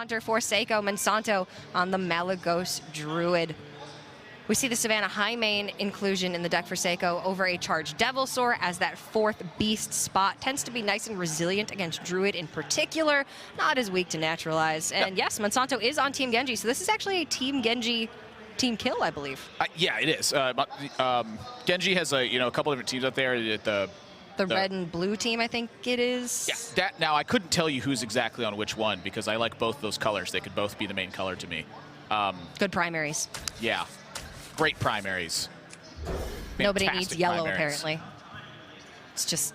counter for Seiko. Monsanto on the Malagos Druid. We see the Savannah Highmane inclusion in the deck for Seiko over a charged Devilsaur as that 4th beast spot. Tends to be nice and resilient against Druid in particular, not as weak to Naturalize. And yes, Monsanto is on Team Genji, so this is actually a Team Genji team kill, I believe. Yeah, it is. Genji has a couple different teams out there. The red and blue team, I think it is. Yeah. Now I couldn't tell you who's exactly on which one because I like both those colors. They could both be the main color to me. Good primaries. Yeah. Great primaries. Nobody needs yellow, primaries. apparently. It's just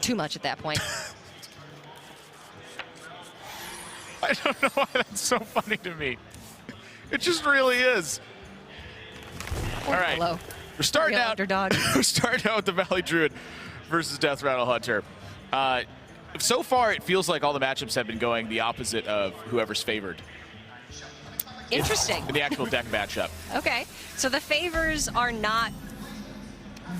too much at that point. I don't know why that's so funny to me. It just really is. All right. Hello. We're starting Real out. Underdog. We're starting out with the Valley Druid versus Death Rattle Hunter. So far, it feels like all the matchups have been going the opposite of whoever's favored. Interesting. In the actual deck matchup. Okay, so the favors are not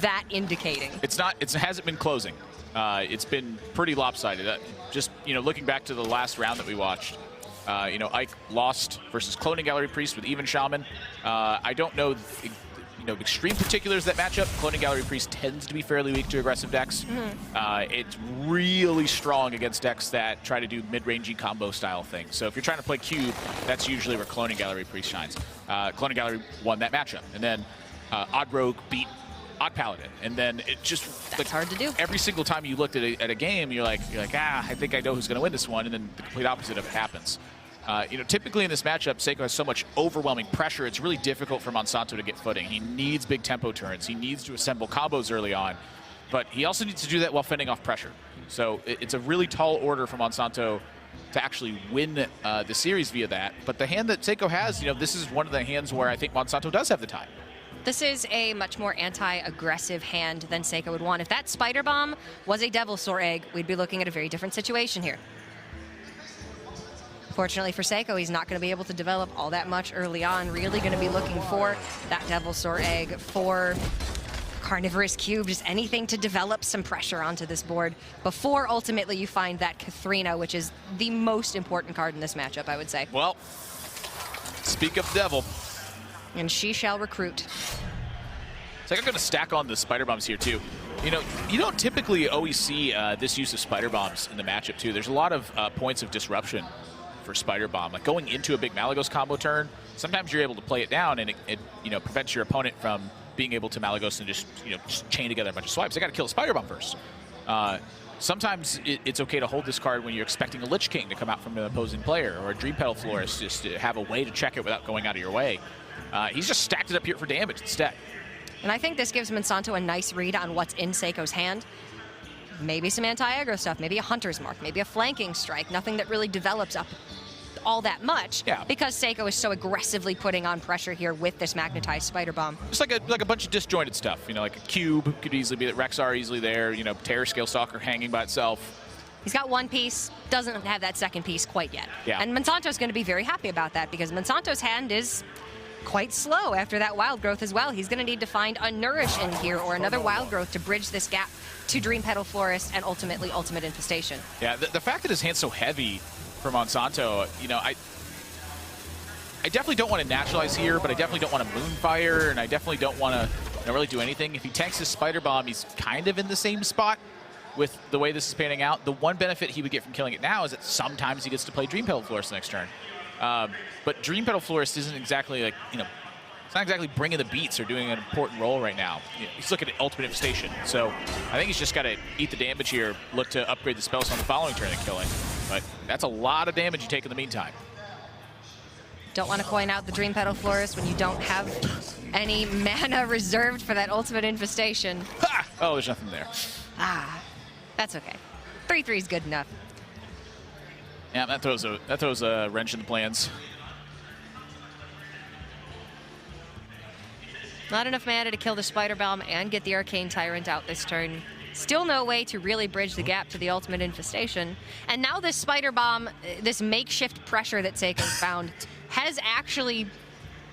that indicating. It's not. It hasn't been closing. It's been pretty lopsided. Just looking back to the last round that we watched, Ike lost versus Cloning Gallery Priest with even Shaman. I don't know. Extreme particulars that matchup. Cloning Gallery Priest tends to be fairly weak to aggressive decks. It's really strong against decks that try to do mid-rangey combo style things. So if you're trying to play Cube, that's usually where Cloning Gallery Priest shines. Cloning Gallery won that matchup. And then Odd Rogue beat Odd Paladin. And then it just... That's hard to do. Every single time you looked at a game, you're like, I think I know who's going to win this one. And then the complete opposite of it happens. Typically in this matchup, Seiko has so much overwhelming pressure, it's really difficult for Monsanto to get footing. He needs big tempo turns. He needs to assemble combos early on, but he also needs to do that while fending off pressure. So it's a really tall order for Monsanto to actually win the series via that. But the hand that Seiko has, this is one of the hands where I think Monsanto does have the time. This is a much more anti-aggressive hand than Seiko would want. If that Spider Bomb was a Devilsaur egg, we'd be looking at a very different situation here. Fortunately for Seiko, he's not going to be able to develop all that much early on. Really going to be looking for that Devilsaur egg, for Carnivorous Cube, just anything to develop some pressure onto this board before ultimately you find that Katharina, which is the most important card in this matchup, I would say. Well, speak of Devil. And she shall recruit. So I'm going to stack on the Spider Bombs here, too. You don't typically always see this use of Spider Bombs in the matchup, too. There's a lot of points of disruption for Spider Bomb. Like going into a big Malagos combo turn, sometimes you're able to play it down and it prevents your opponent from being able to Malagos and just chain together a bunch of swipes. They got to kill the Spider Bomb first. Sometimes it's okay to hold this card when you're expecting a Lich King to come out from an opposing player or a Dream Petal Florist, just to have a way to check it without going out of your way. He's just stacked it up here for damage instead. And I think this gives Monsanto a nice read on what's in Seiko's hand. Maybe some anti-aggro stuff, maybe a Hunter's Mark, maybe a Flanking Strike, nothing that really develops up all that much, because Seiko is so aggressively putting on pressure here with this Magnetized Spider Bomb. Just like a bunch of disjointed stuff, like a Cube could easily be that Rexar easily there, Terror Scale Stalker hanging by itself. He's got one piece, doesn't have that second piece quite yet. Yeah. And Monsanto's going to be very happy about that because Monsanto's hand is quite slow after that Wild Growth as well. He's going to need to find a Nourish in here or another Wild Growth to bridge this gap to Dream Petal Florist and ultimately Ultimate Infestation. Yeah, the fact that his hand's so heavy for Monsanto, I definitely don't want to naturalize here, but I definitely don't want to Moonfire, and I definitely don't want to really do anything. If he tanks his Spider Bomb, he's kind of in the same spot with the way this is panning out. The one benefit he would get from killing it now is that sometimes he gets to play Dream Petal Florist next turn. But Dream Petal Florist isn't exactly like, it's not exactly bringing the beats or doing an important role right now. He's looking at Ultimate Infestation. So I think he's just got to eat the damage here, look to upgrade the spells on the following turn and kill it. But that's a lot of damage you take in the meantime. Don't want to coin out the Dream Petal Florist when you don't have any mana reserved for that Ultimate Infestation. Ha! Oh, there's nothing there. That's okay. 3/3 is good enough. Yeah, that throws a wrench in the plans. Not enough mana to kill the Spider Bomb and get the Arcane Tyrant out this turn. Still no way to really bridge the gap to the Ultimate Infestation. And now this Spider Bomb, this makeshift pressure that Seiko's found, has actually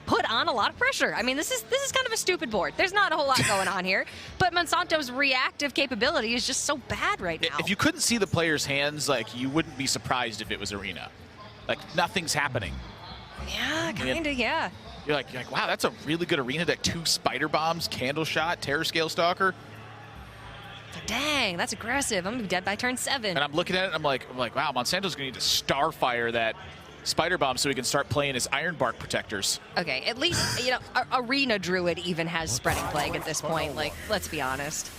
put on a lot of pressure. I mean, this is kind of a stupid board. There's not a whole lot going on here, but Monsanto's reactive capability is just so bad right now. If you couldn't see the player's hands, like, you wouldn't be surprised if it was Arena. Like, nothing's happening. Yeah, kind of, yeah. You're like, wow, that's a really good arena deck. 2 Spider Bombs, Candle Shot, Terror Scale Stalker. Dang, that's aggressive. I'm gonna be dead by turn 7. And I'm looking at it, and I'm like, wow, Monsanto's gonna need to Starfire that Spider Bomb so he can start playing his Iron Bark Protectors. Okay, at least, you know, Arena Druid even has Spreading Plague at this point. Like, let's be honest.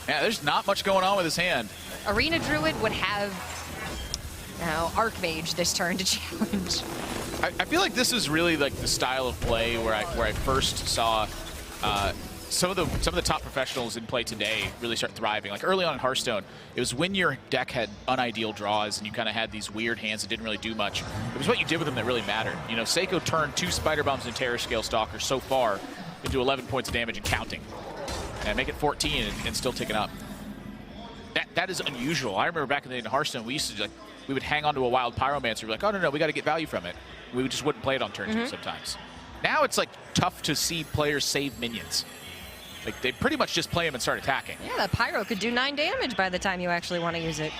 Yeah, there's not much going on with his hand. Arena Druid would have, you know, Archmage this turn to challenge. I feel like this is really like the style of play where I first saw some of the top professionals in play today really start thriving. Like early on in Hearthstone, it was when your deck had unideal draws and you kind of had these weird hands that didn't really do much. It was what you did with them that really mattered. You know, Seiko turned 2 Spider Bombs and Terror Scale Stalkers so far into 11 points of damage and counting, and make it 14 and still ticking up. That is unusual. I remember back in the day in Hearthstone, we used to like we would hang onto a wild Pyromancer. We're like, oh no, we got to get value from it. We just wouldn't play it on turn 2 sometimes. Now it's like tough to see players save minions. Like they pretty much just play them and start attacking. Yeah, that Pyro could do 9 damage by the time you actually want to use it.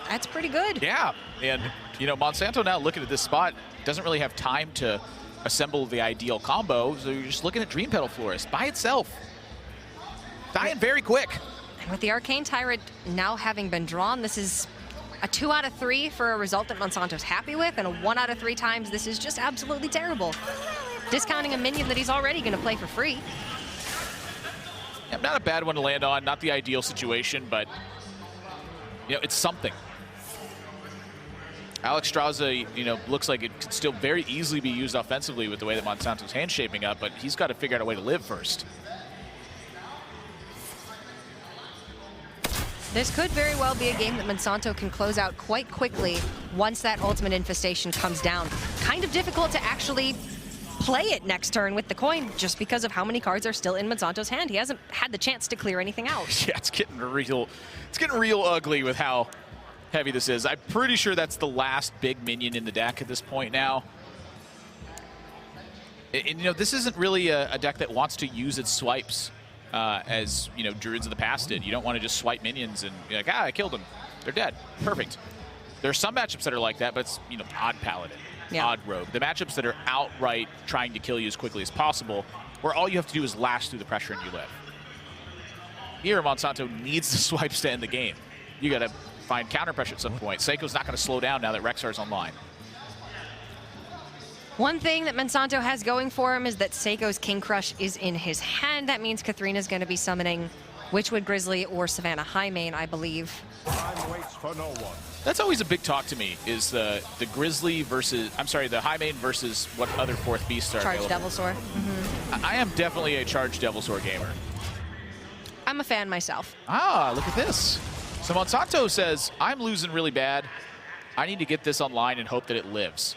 That's pretty good. Yeah, and you know, Monsanto now looking at this spot doesn't really have time to assemble the ideal combo, so you're just looking at Dream Petal Florist by itself. Dying very quick. And with the Arcane Tyrant now having been drawn, this is a 2 out of 3 for a result that Monsanto's happy with, and a 1 out of 3 times this is just absolutely terrible. Discounting a minion that he's already going to play for free. Yeah, not a bad one to land on, not the ideal situation, but you know, it's something. Alex Straza, you know, looks like it could still very easily be used offensively with the way that Monsanto's hand's shaping up, but he's got to figure out a way to live first. This could very well be a game that Monsanto can close out quite quickly once that Ultimate Infestation comes down. Kind of difficult to actually play it next turn with the coin just because of how many cards are still in Monsanto's hand. He hasn't had the chance to clear anything out. Yeah, it's getting real ugly with how heavy this is. I'm pretty sure that's the last big minion in the deck at this point now. And you know, this isn't really a deck that wants to use its swipes as, you know, Druids of the past did. You don't want to just swipe minions and be like, ah, I killed them. They're dead. Perfect. There are some matchups that are like that, but it's, you know, odd Paladin. Yeah. Odd Rogue. The matchups that are outright trying to kill you as quickly as possible, where all you have to do is lash through the pressure and you live. Here, Monsanto needs the swipes to end the game. You got to find counter pressure at some point. Seiko's not going to slow down now that Rexar's online. One thing that Monsanto has going for him is that Seiko's King Crush is in his hand. That means Katharina's going to be summoning Witchwood Grizzly or Savannah Highmane, I believe. Time waits for no one. That's always a big talk to me, is the Grizzly versus, I'm sorry, the Highmane versus what other 4th beasts are Charged available. Devilsaur. I am definitely a Charged Devilsaur gamer. I'm a fan myself. Ah, look at this. So Monsanto says, I'm losing really bad. I need to get this online and hope that it lives.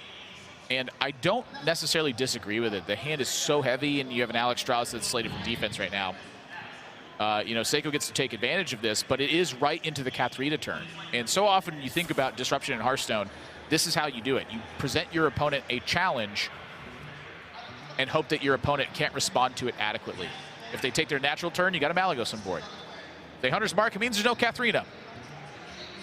And I don't necessarily disagree with it. The hand is so heavy, and you have an Alex Strauss that's slated for defense right now. You know, Seiko gets to take advantage of this, but it is right into the Katharina turn. And so often you think about disruption in Hearthstone, this is how you do it. You present your opponent a challenge and hope that your opponent can't respond to it adequately. If they take their natural turn, you got a Malagos on board. If they Hunter's Mark, it means there's no Katharina.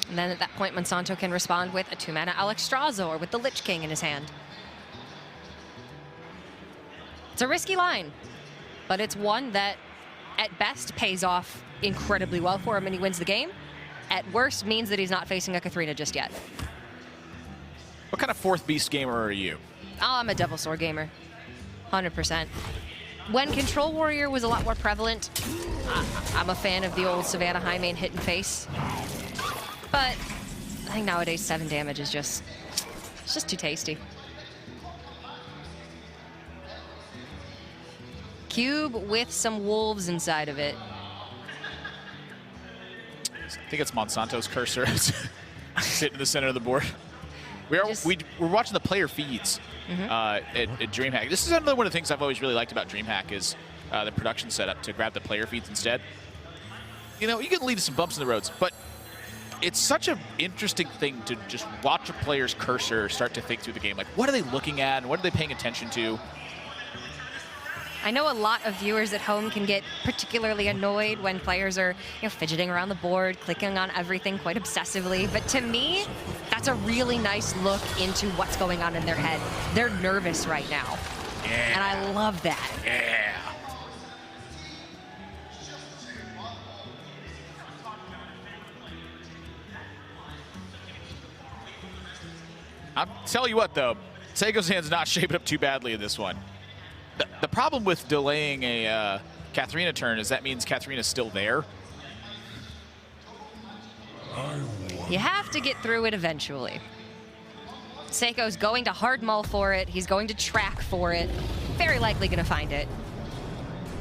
And then at that point, Monsanto can respond with a 2-mana Alex Strauss or with the Lich King in his hand. It's a risky line, but it's one that at best pays off incredibly well for him and he wins the game. At worst means that he's not facing a Katharina just yet. What kind of 4th beast gamer are you? Oh, I'm a Devilsaur gamer, 100%. When Control Warrior was a lot more prevalent, I'm a fan of the old Savannah Highmane hit and face. But I think nowadays 7 damage is just too tasty. Cube with some wolves inside of it. I think it's Monsanto's cursor sitting in the center of the board. We're watching the player feeds at Dreamhack. This is another one of the things I've always really liked about Dreamhack is the production setup to grab the player feeds instead. You know, you can lead to some bumps in the roads, but it's such an interesting thing to just watch a player's cursor start to think through the game. Like, what are they looking at? What are they paying attention to? I know a lot of viewers at home can get particularly annoyed when players are, fidgeting around the board, clicking on everything quite obsessively. But to me, that's a really nice look into what's going on in their head. They're nervous right now. Yeah. And I love that. Yeah. I'll tell you what, though, Seiko's hand's not shaping up too badly in this one. The problem with delaying a Katharina turn is that means Katharina's still there. You have to get through it eventually. Seiko's going to hard mull for it. He's going to track for it. Very likely going to find it.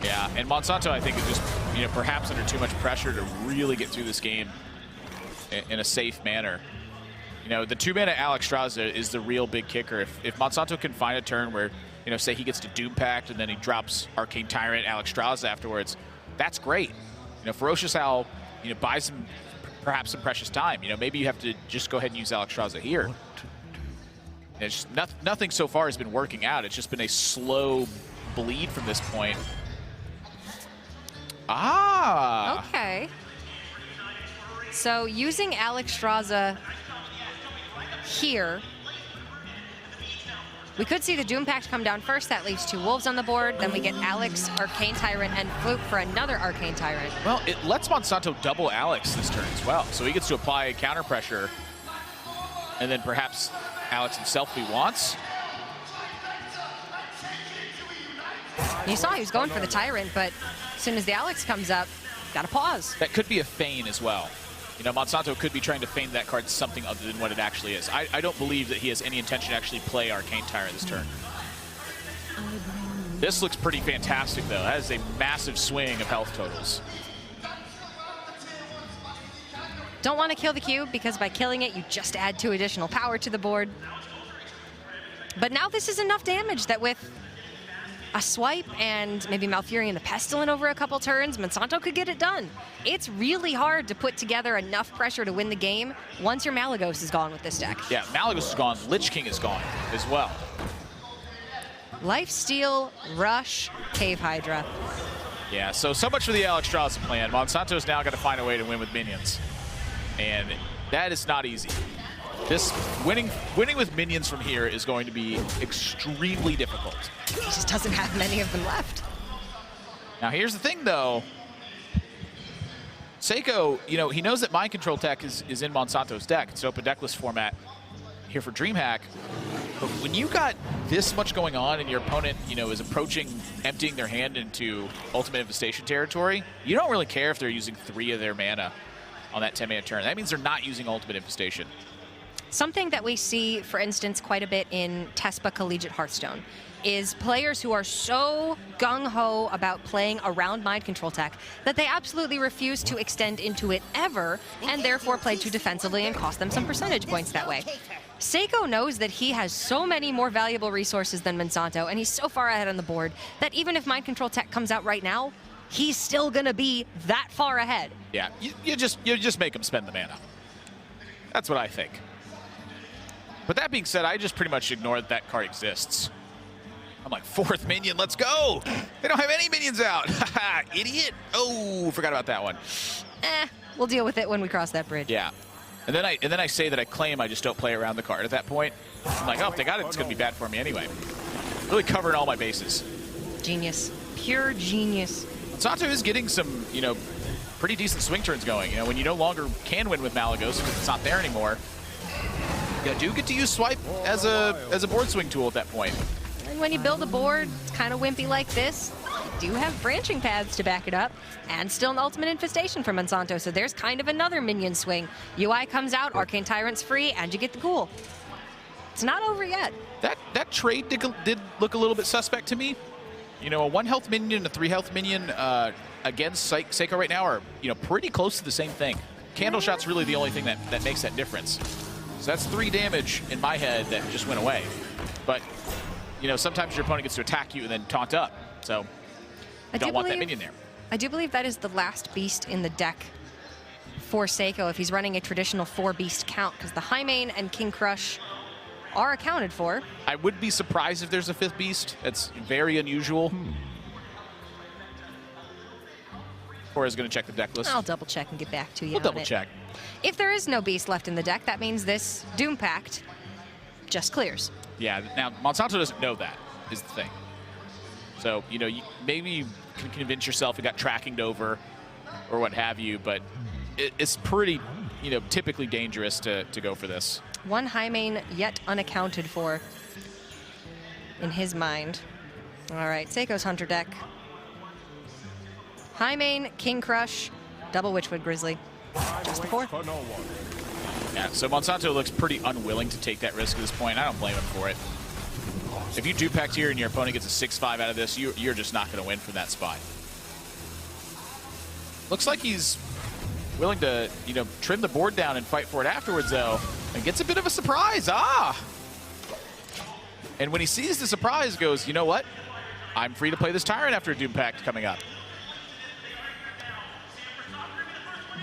Yeah, and Monsanto, I think, is just, perhaps under too much pressure to really get through this game in a safe manner. The 2-mana Alexstrasza is the real big kicker. If Monsanto can find a turn where, say he gets to Doom Pact and then he drops Arcane Tyrant, Alexstrasza afterwards, that's great. Ferocious Owl, buys him perhaps some precious time. Maybe you have to just go ahead and use Alexstrasza here. It's just nothing so far has been working out. It's just been a slow bleed from this point. Ah! Okay. So using Alexstrasza here, we could see the Doom Pact come down first. That leaves 2 Wolves on the board. Then we get Alex, Arcane Tyrant, and Fluke for another Arcane Tyrant. Well, it lets Monsanto double Alex this turn as well. So he gets to apply counter pressure. And then perhaps Alex himself if he wants. You saw he was going for the Tyrant, but as soon as the Alex comes up, gotta pause. That could be a feign as well. Monsanto could be trying to feign that card something other than what it actually is. I don't believe that he has any intention to actually play Arcane Tyrant this turn. This looks pretty fantastic, though. That is a massive swing of health totals. Don't want to kill the cube, because by killing it, you just add 2 additional power to the board. But now this is enough damage that with a swipe and maybe Malfurion the Pestilent over a couple turns, Monsanto could get it done. It's really hard to put together enough pressure to win the game once your Malagos is gone with this deck. Yeah, Malagos is gone. Lich King is gone as well. Lifesteal, Rush, Cave Hydra. Yeah, so much for the Alexstrasza plan. Monsanto's now got to find a way to win with minions. And that is not easy. This winning with minions from here is going to be extremely difficult. He just doesn't have many of them left. Now here's the thing, though. Seiko, he knows that Mind Control tech is in Monsanto's deck. It's open decklist format here for Dreamhack. But when you got this much going on and your opponent, is approaching, emptying their hand into Ultimate Infestation territory, you don't really care if they're using 3 of their mana on that 10-mana turn. That means they're not using Ultimate Infestation. Something that we see, for instance, quite a bit in TESPA Collegiate Hearthstone is players who are so gung-ho about playing around Mind Control tech that they absolutely refuse to extend into it ever, and therefore play too defensively and cost them some percentage points that way. Seiko knows that he has so many more valuable resources than Monsanto, and he's so far ahead on the board that even if Mind Control tech comes out right now, he's still gonna be that far ahead. Yeah, you just make him spend the mana. That's what I think. But that being said, I just pretty much ignore that card exists. I'm like, 4th minion, let's go! They don't have any minions out! Haha, idiot! Oh, forgot about that one. We'll deal with it when we cross that bridge. Yeah. And then I say that I claim I just don't play around the card at that point. I'm like, oh, if they got it, it's gonna be bad for me anyway. Really covering all my bases. Genius. Pure genius. Monsanto is getting some, pretty decent swing turns going. When you no longer can win with Malagos because it's not there anymore, you do get to use Swipe as a board swing tool at that point. And when you build a board kind of wimpy like this, you do have branching paths to back it up, and still an Ultimate Infestation for Monsanto, so there's kind of another minion swing. UI comes out, Arcane Tyrant's free, and you get the ghoul. It's not over yet. That trade did look a little bit suspect to me. A 1-health minion and a 3-health minion against Seiko right now are pretty close to the same thing. Candle Shot's really the only thing that makes that difference. So that's 3 damage in my head that just went away. But, sometimes your opponent gets to attack you and then taunt up. So you don't want that minion there. I do believe that is the last beast in the deck for Seiko if he's running a traditional 4-beast count, because the Highmane and King Crush are accounted for. I would be surprised if there's a 5th beast. That's very unusual. Cora's going to check the deck list. I'll double check and get back to you. We'll on double it. check. If there is no beast left in the deck, that means this Doom Pact just clears. Yeah, now Monsanto doesn't know that, is the thing. So, you know, maybe you can convince yourself it got trackinged over or what have you, but it's pretty, you know, typically dangerous to go for this. One high main yet unaccounted for in his mind. All right, Seiko's Hunter deck. High main, King Crush, double Witchwood Grizzly. Just the 4. For no one. Yeah, so Monsanto looks pretty unwilling to take that risk at this point. I don't blame him for it. If you Dreamhack here and your opponent gets a 6-5 out of this, you're just not going to win from that spot. Looks like he's willing to, you know, trim the board down and fight for it afterwards, though, and gets a bit of a surprise. And when he sees the surprise, goes, you know what? I'm free to play this Tyrant after a Doom Pact coming up.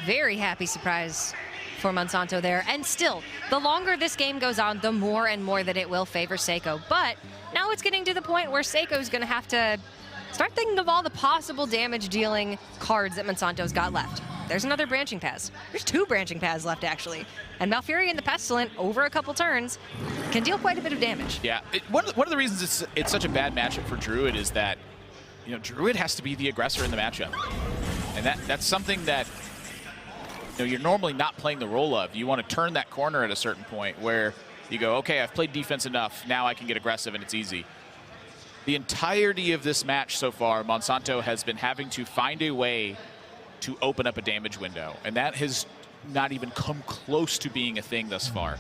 Very happy surprise for Monsanto there. And still, the longer this game goes on, the more and more that it will favor Seiko. But now it's getting to the point where Seiko's going to have to start thinking of all the possible damage-dealing cards that Monsanto's got left. There's another Branching Paths. There's 2 Branching Paths left, actually. And Malfurion the Pestilent, over a couple turns, can deal quite a bit of damage. Yeah, one of the reasons it's such a bad matchup for Druid is that, you know, Druid has to be the aggressor in the matchup. And that's something that, you know, you're normally not playing the role of. You want to turn that corner at a certain point where you go, okay, I've played defense enough, now I can get aggressive and it's easy. The entirety of this match so far, Monsanto has been having to find a way to open up a damage window, and that has not even come close to being a thing thus far.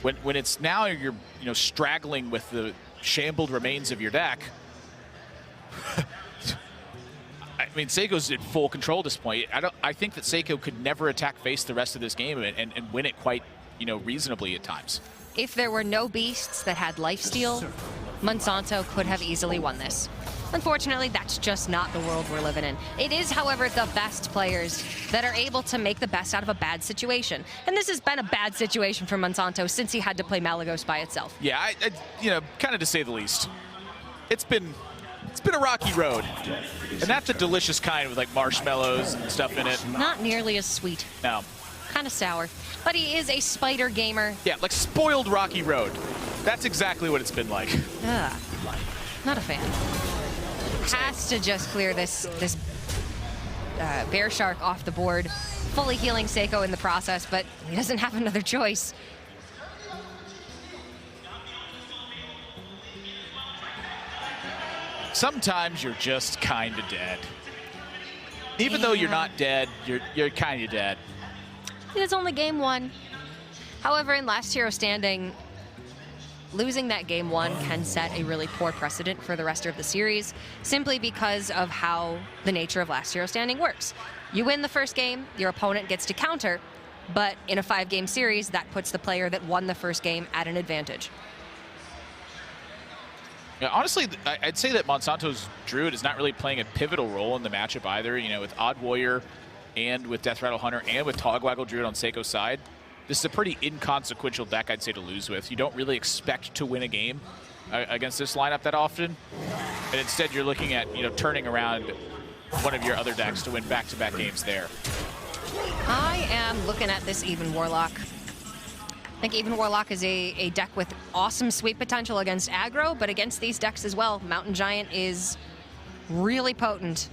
When it's now you're, you know, straggling with the shambled remains of your deck, I mean, Seiko's in full control at this point. I think that Seiko could never attack face the rest of this game and win it quite, you know, reasonably at times. If there were no beasts that had lifesteal, Monsanto could have easily won this. Unfortunately, that's just not the world we're living in. It is, however, the best players that are able to make the best out of a bad situation. And this has been a bad situation for Monsanto since he had to play Malagos by itself. Yeah, I you know, kind of to say the least. It's been a rocky road. And that's a delicious kind with like marshmallows and stuff in it. Not nearly as sweet. No. Kind of sour. But he is a spider gamer. Yeah, like spoiled rocky road. That's exactly what it's been like. Ugh. Not a fan. Has to just clear this Bear Shark off the board, fully healing Seiko in the process, but he doesn't have another choice. Sometimes you're just kind of dead. Even though you're not dead, you're kind of dead. It is only game 1. However, in Last Hero Standing, losing that game 1 can set a really poor precedent for the rest of the series, simply because of how the nature of Last Hero Standing works. You win the first game, your opponent gets to counter, but in a 5-game series, that puts the player that won the first game at an advantage. Yeah, honestly, I'd say that Monsanto's Druid is not really playing a pivotal role in the matchup either. You know, with Odd Warrior and with Death Rattle Hunter and with Togwaggle Druid on Seiko's side, this is a pretty inconsequential deck, I'd say, to lose with. You don't really expect to win a game against this lineup that often. And instead, you're looking at, you know, turning around one of your other decks to win back-to-back games there. I am looking at this Even Warlock. I think Even Warlock is a deck with awesome sweep potential against aggro, but against these decks as well, Mountain Giant is really potent.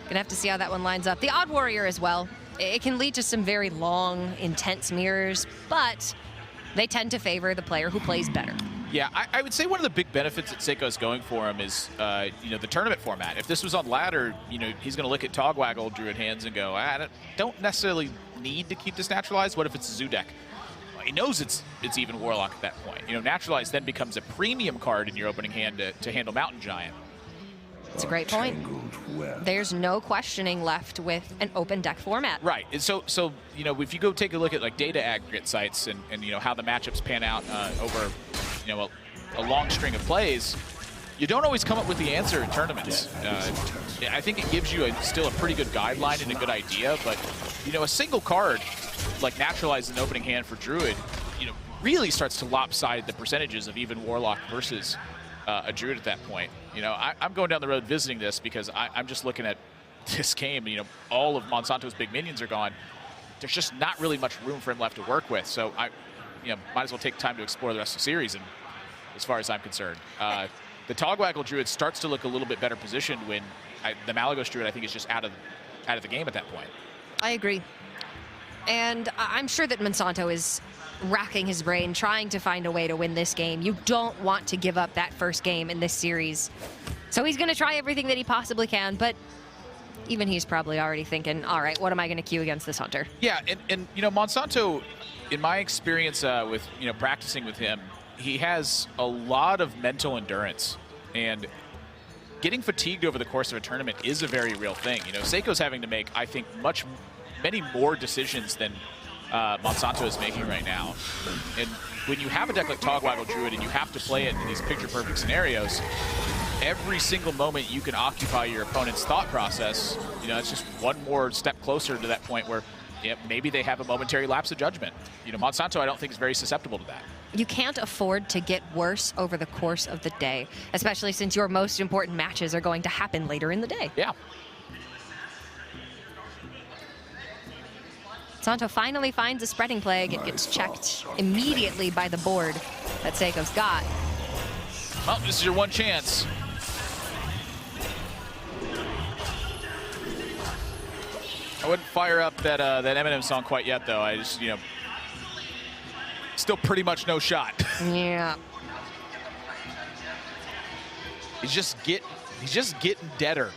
Gonna have to see how that one lines up. The Odd Warrior as well. It can lead to some very long, intense mirrors, but they tend to favor the player who plays better. Yeah, I would say one of the big benefits that Seiko is going for him is, you know, the tournament format. If this was on ladder, you know, he's going to look at Togwaggle Druid hands and go, I don't necessarily need to keep this naturalized. What if it's a Zoo deck? Well, he knows it's Even Warlock at that point. You know, naturalized then becomes a premium card in your opening hand to handle Mountain Giant. That's a great point. There's no questioning left with an open deck format. Right. And so you know, if you go take a look at like data aggregate sites and you know how the matchups pan out over, you know, a long string of plays, you don't always come up with the answer in tournaments. I think it gives you still a pretty good guideline and a good idea, but you know, a single card like naturalized in the opening hand for Druid, you know, really starts to lopside the percentages of Even Warlock versus a Druid at that point. You know, I'm going down the road visiting this because I'm just looking at this game. You know, all of Monsanto's big minions are gone. There's just not really much room for him left to work with. So you know, might as well take time to explore the rest of the series. And as far as I'm concerned, the Togwaggle Druid starts to look a little bit better positioned when the Malagos Druid, I think, is just out of the game at that point. I agree. And I'm sure that Monsanto is racking his brain, trying to find a way to win this game. You don't want to give up that first game in this series. So he's going to try everything that he possibly can, but even he's probably already thinking, all right, what am I going to queue against this Hunter? Yeah, and you know, Monsanto, in my experience with, you know, practicing with him, he has a lot of mental endurance, and getting fatigued over the course of a tournament is a very real thing. You know, Seiko's having to make, I think, many more decisions than Monsanto is making right now. And when you have a deck like Togwaggle Druid and you have to play it in these picture-perfect scenarios, every single moment you can occupy your opponent's thought process, you know, it's just one more step closer to that point where, yeah, maybe they have a momentary lapse of judgment. You know, Monsanto, I don't think, is very susceptible to that. You can't afford to get worse over the course of the day, especially since your most important matches are going to happen later in the day. Yeah. Monsanto finally finds a Spreading Plague. It gets checked immediately by the board that Seiko's got. Well, this is your one chance. I wouldn't fire up that Eminem song quite yet, though. I just, you know, still pretty much no shot. Yeah. He's just getting deader.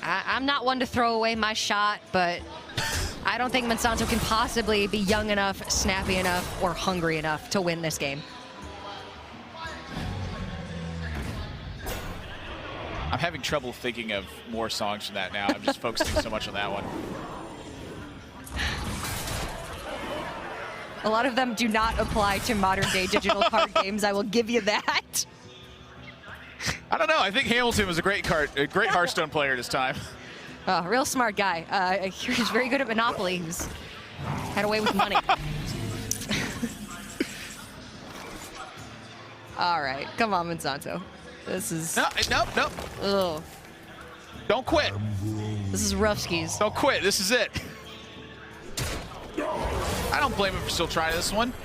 I'm not one to throw away my shot, but I don't think Monsanto can possibly be young enough, snappy enough, or hungry enough to win this game. I'm having trouble thinking of more songs from that now. I'm just focusing so much on that one. A lot of them do not apply to modern-day digital card games, I will give you that. I don't know. I think Hamilton was a great Hearthstone player at his time. Oh, real smart guy. He's very good at Monopoly. He's had a way with money. All right, come on, Monsanto. This is... Nope. Ugh. Don't quit. This is rough skis. Don't quit. This is it. I don't blame him for still trying this one. Does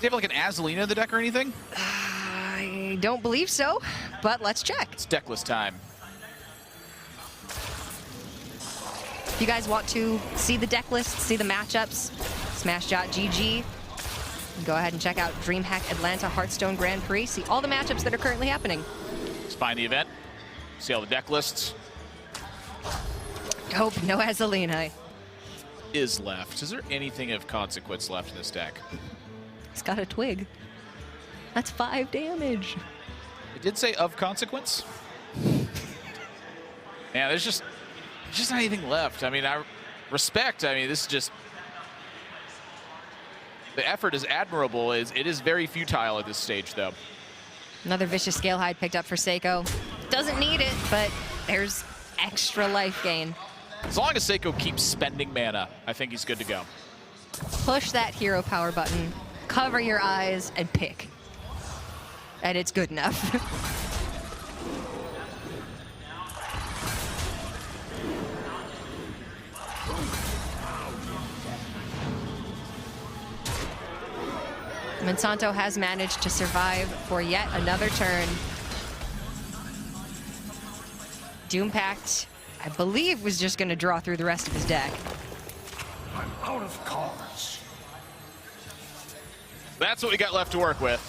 he have like an Azalina in the deck or anything? I don't believe so, but let's check. It's deckless time. If you guys want to see the deck list, see the matchups, smash.gg. Go ahead and check out Dreamhack Atlanta Hearthstone Grand Prix. See all the matchups that are currently happening. Let's find the event. See all the deck lists. Hope no Azalina. Is left. Is there anything of consequence left in this deck? He's got a twig. That's 5 damage. It did say of consequence. Yeah, there's just not anything left. I mean, I respect. I mean, this is just... The effort is admirable. It is very futile at this stage, though. Another Vicious Scalehide picked up for Seiko. Doesn't need it, but there's extra life gain. As long as Seiko keeps spending mana, I think he's good to go. Push that hero power button, cover your eyes, and pick. And it's good enough. Monsanto has managed to survive for yet another turn. Doom Pact, I believe, was just going to draw through the rest of his deck. I'm out of cards. That's what we got left to work with.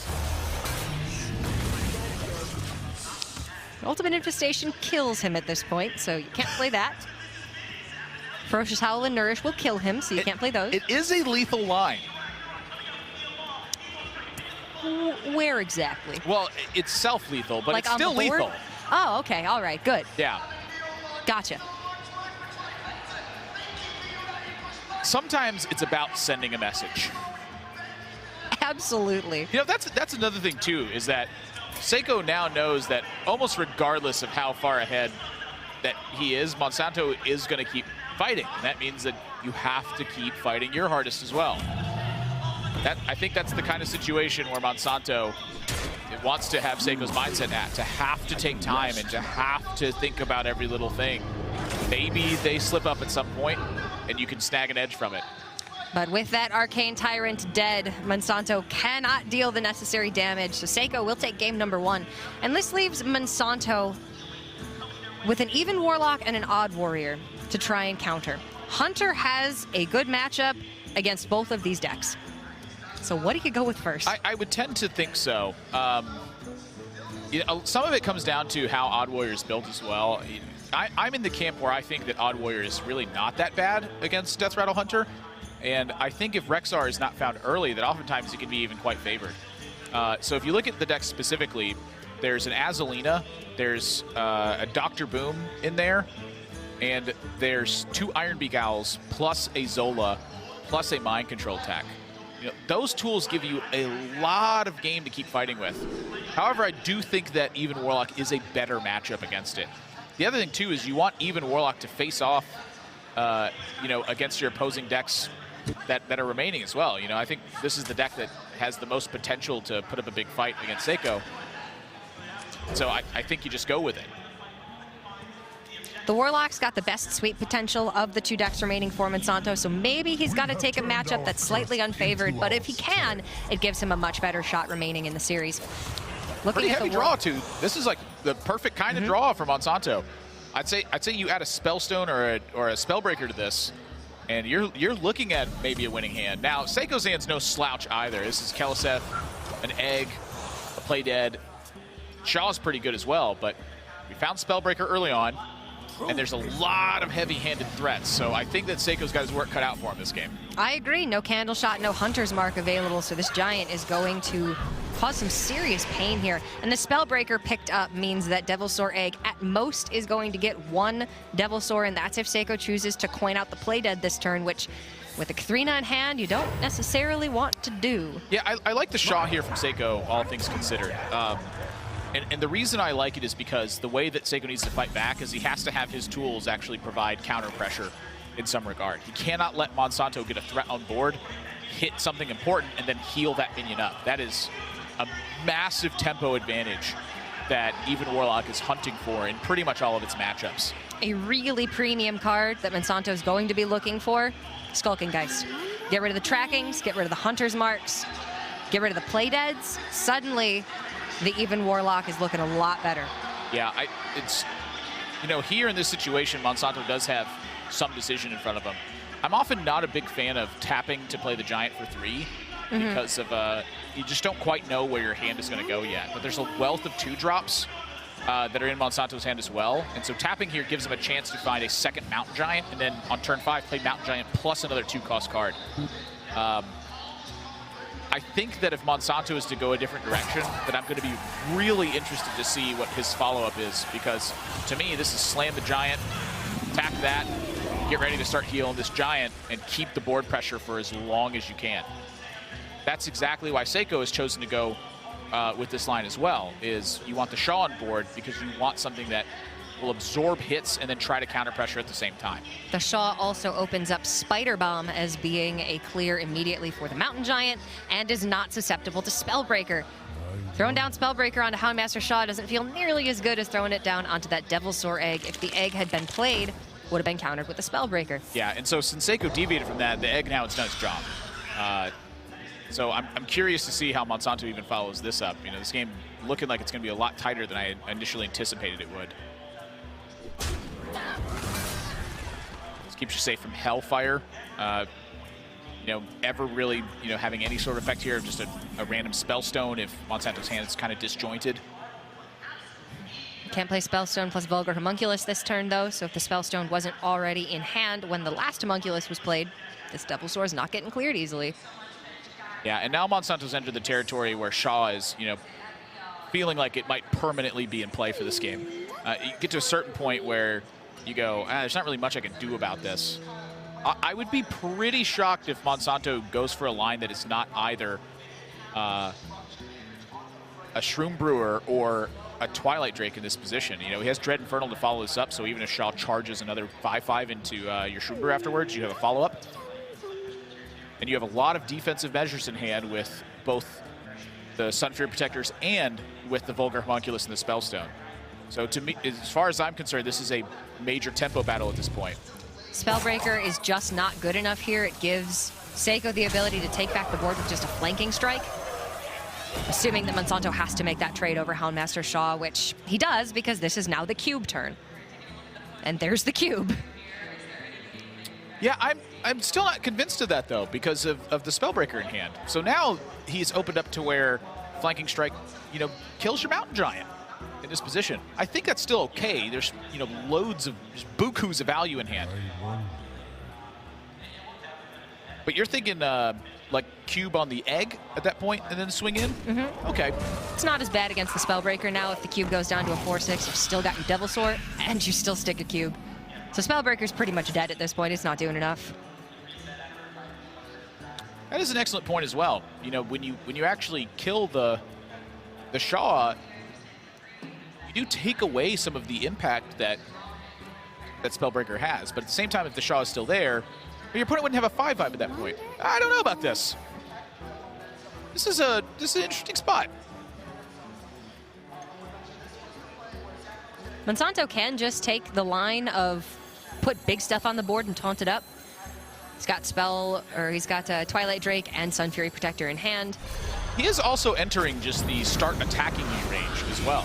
Ultimate Infestation kills him at this point, so you can't play that. Ferocious Howl and Nourish will kill him, so you can't play those. It is a lethal line. Where exactly? Well, it's self-lethal, but like it's still on the board? lethal. Oh, okay. All right. Good. Yeah. Gotcha. Sometimes it's about sending a message. Absolutely. You know, that's another thing, too, is that Seiko now knows that almost regardless of how far ahead that he is, Monsanto is going to keep fighting. And that means that you have to keep fighting your hardest as well. I think that's the kind of situation where Monsanto it wants to have Seiko's mindset to have to take time and to have to think about every little thing. Maybe they slip up at some point, and you can snag an edge from it. But with that Arcane Tyrant dead, Monsanto cannot deal the necessary damage, so Seiko will take game number 1. And this leaves Monsanto with an even Warlock and an odd Warrior to try and counter. Hunter has a good matchup against both of these decks. So what do you go with first? I would tend to think so. You know, some of it comes down to how Odd Warrior is built as well. I'm in the camp where I think that Odd Warrior is really not that bad against Death Rattle Hunter. And I think if Rexar is not found early, that oftentimes it can be even quite favored. So if you look at the deck specifically, there's an Azalina, there's a Dr. Boom in there, and there's 2 Ironbeak Owls, plus a Zola, plus a Mind Control tech. You know, those tools give you a lot of game to keep fighting with. However, I do think that Even Warlock is a better matchup against it. The other thing, too, is you want Even Warlock to face off you know, against your opposing decks that are remaining as well. You know, I think this is the deck that has the most potential to put up a big fight against Seiko. So I think you just go with it. The Warlock's got the best sweep potential of the 2 decks remaining for Monsanto, so maybe he's got to take a matchup that's slightly unfavored, but if he can, it gives him a much better shot remaining in the series. Pretty heavy draw, too. This is like the perfect kind of draw for Monsanto. I'd say you add a Spellstone or a Spellbreaker to this, and you're looking at maybe a winning hand. Now, Seiko's hand's no slouch either. This is Keleseth, an Egg, a Play Dead. Shaw's pretty good as well, but we found Spellbreaker early on, and there's a lot of heavy-handed threats, so I think that Seiko's got his work cut out for him this game. I agree. No Candle Shot, no Hunter's Mark available, so this Giant is going to cause some serious pain here. And the Spellbreaker picked up means that Devilsaur Egg at most is going to get 1 Devilsaur, and that's if Seiko chooses to coin out the Play Dead this turn, which with a 3-9 hand, you don't necessarily want to do. Yeah, I like the Shaw here from Seiko, all things considered. And the reason I like it is because the way that Seiko needs to fight back is he has to have his tools actually provide counter pressure in some regard. He cannot let Monsanto get a threat on board, hit something important, and then heal that minion up. That is a massive tempo advantage that Even Warlock is hunting for in pretty much all of its matchups. A really premium card that Monsanto is going to be looking for, Skulking Geist. Get rid of the trackings, get rid of the Hunter's Marks, get rid of the Play Deads. Suddenly, the Even Warlock is looking a lot better. Yeah, it's, you know, here in this situation, Monsanto does have some decision in front of him. I'm often not a big fan of tapping to play the Giant for 3 because of, you just don't quite know where your hand is going to go yet. But there's a wealth of 2-drops that are in Monsanto's hand as well. And so tapping here gives him a chance to find a second Mountain Giant, and then on turn 5, play Mountain Giant plus another 2-cost card. I think that if Monsanto is to go a different direction, that I'm going to be really interested to see what his follow-up is, because to me, this is slam the Giant, attack that, get ready to start healing this Giant, and keep the board pressure for as long as you can. That's exactly why Seiko has chosen to go with this line as well, is you want the Shaw on board because you want something that will absorb hits and then try to counter pressure at the same time. The Shaw also opens up Spider Bomb as being a clear immediately for the Mountain Giant and is not susceptible to Spellbreaker. Throwing down Spellbreaker onto Houndmaster Shaw doesn't feel nearly as good as throwing it down onto that Devilsaur Egg. If the Egg had been played, would have been countered with the Spellbreaker. Yeah, and so since Seiko deviated from that, the Egg now has done its job. So I'm curious to see how Monsanto even follows this up. You know, this game looking like it's going to be a lot tighter than I initially anticipated it would. This keeps you safe from Hellfire. You know, ever really, you know, having any sort of effect here, just a random Spellstone if Monsanto's hand is kind of disjointed. Can't play Spellstone plus Vulgar Homunculus this turn, though, so if the Spellstone wasn't already in hand when the last Homunculus was played, this Devilsaur is not getting cleared easily. Yeah, and now Monsanto's entered the territory where Shaw is, you know, feeling like it might permanently be in play for this game. You get to a certain point where you go, there's not really much I can do about this. I would be pretty shocked if Monsanto goes for a line that is not either a Shroom Brewer or a Twilight Drake in this position. You know, he has Dread Infernal to follow this up, so even if Shaw charges another 5/5 into your Shroom Brewer afterwards, you have a follow-up. And you have a lot of defensive measures in hand with both the Sun Fury Protectors and with the Vulgar Homunculus and the Spellstone. So to me, as far as I'm concerned, this is a major tempo battle at this point. Spellbreaker is just not good enough here. It gives Seiko the ability to take back the board with just a flanking strike. Assuming that Monsanto has to make that trade over Houndmaster Shaw, which he does because this is now the cube turn. And there's the cube. Yeah, I'm still not convinced of that, though, because of the Spellbreaker in hand. So now he's opened up to where flanking strike, you know, kills your Mountain Giant in this position. I think that's still okay. There's, you know, loads of bukus of value in hand. But you're thinking like cube on the egg at that point and then swing in? Mm-hmm. Okay. It's not as bad against the Spellbreaker now. If the cube goes down to a 4-6, you've still got your Devil Sword and you still stick a cube. So Spellbreaker's pretty much dead at this point. It's not doing enough. That is an excellent point as well. You know, when you actually kill the Shaw, you do take away some of the impact that Spellbreaker has. But at the same time, if the Shaw is still there, your opponent wouldn't have a 5-5 at that point. I don't know about this. This is an interesting spot. Monsanto can just take the line of put big stuff on the board and taunt it up. He's got Twilight Drake and Sun Fury Protector in hand. He is also entering just the start attacking you range as well,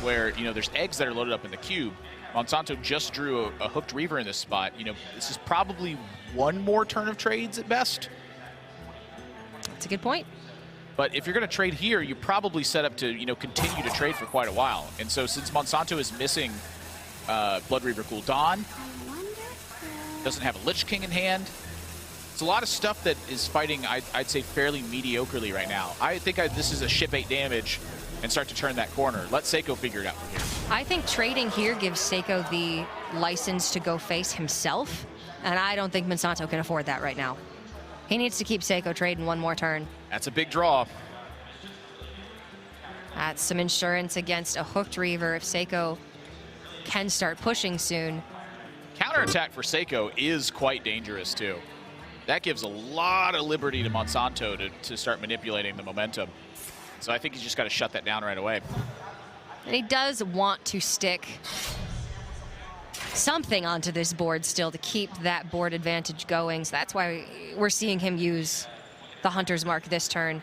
where, you know, there's eggs that are loaded up in the cube. Monsanto just drew a Hooked Reaver in this spot. You know, this is probably one more turn of trades at best. That's a good point. But if you're going to trade here, you probably set up to, you know, continue to trade for quite a while. And so since Monsanto is missing Blood Reaver Gul'dan, doesn't have a Lich King in hand, it's a lot of stuff that is fighting, I'd say, fairly mediocrely right now. I think this is a ship 8 damage and start to turn that corner. Let Seiko figure it out from here. I think trading here gives Seiko the license to go face himself, and I don't think Monsanto can afford that right now. He needs to keep Seiko trading one more turn. That's a big draw. That's some insurance against a Hooked Reaver if Seiko can start pushing soon. Counterattack for Seiko is quite dangerous, too. That gives a lot of liberty to Monsanto to start manipulating the momentum. So I think he's just got to shut that down right away. And he does want to stick something onto this board still to keep that board advantage going. So that's why we're seeing him use the Hunter's Mark this turn,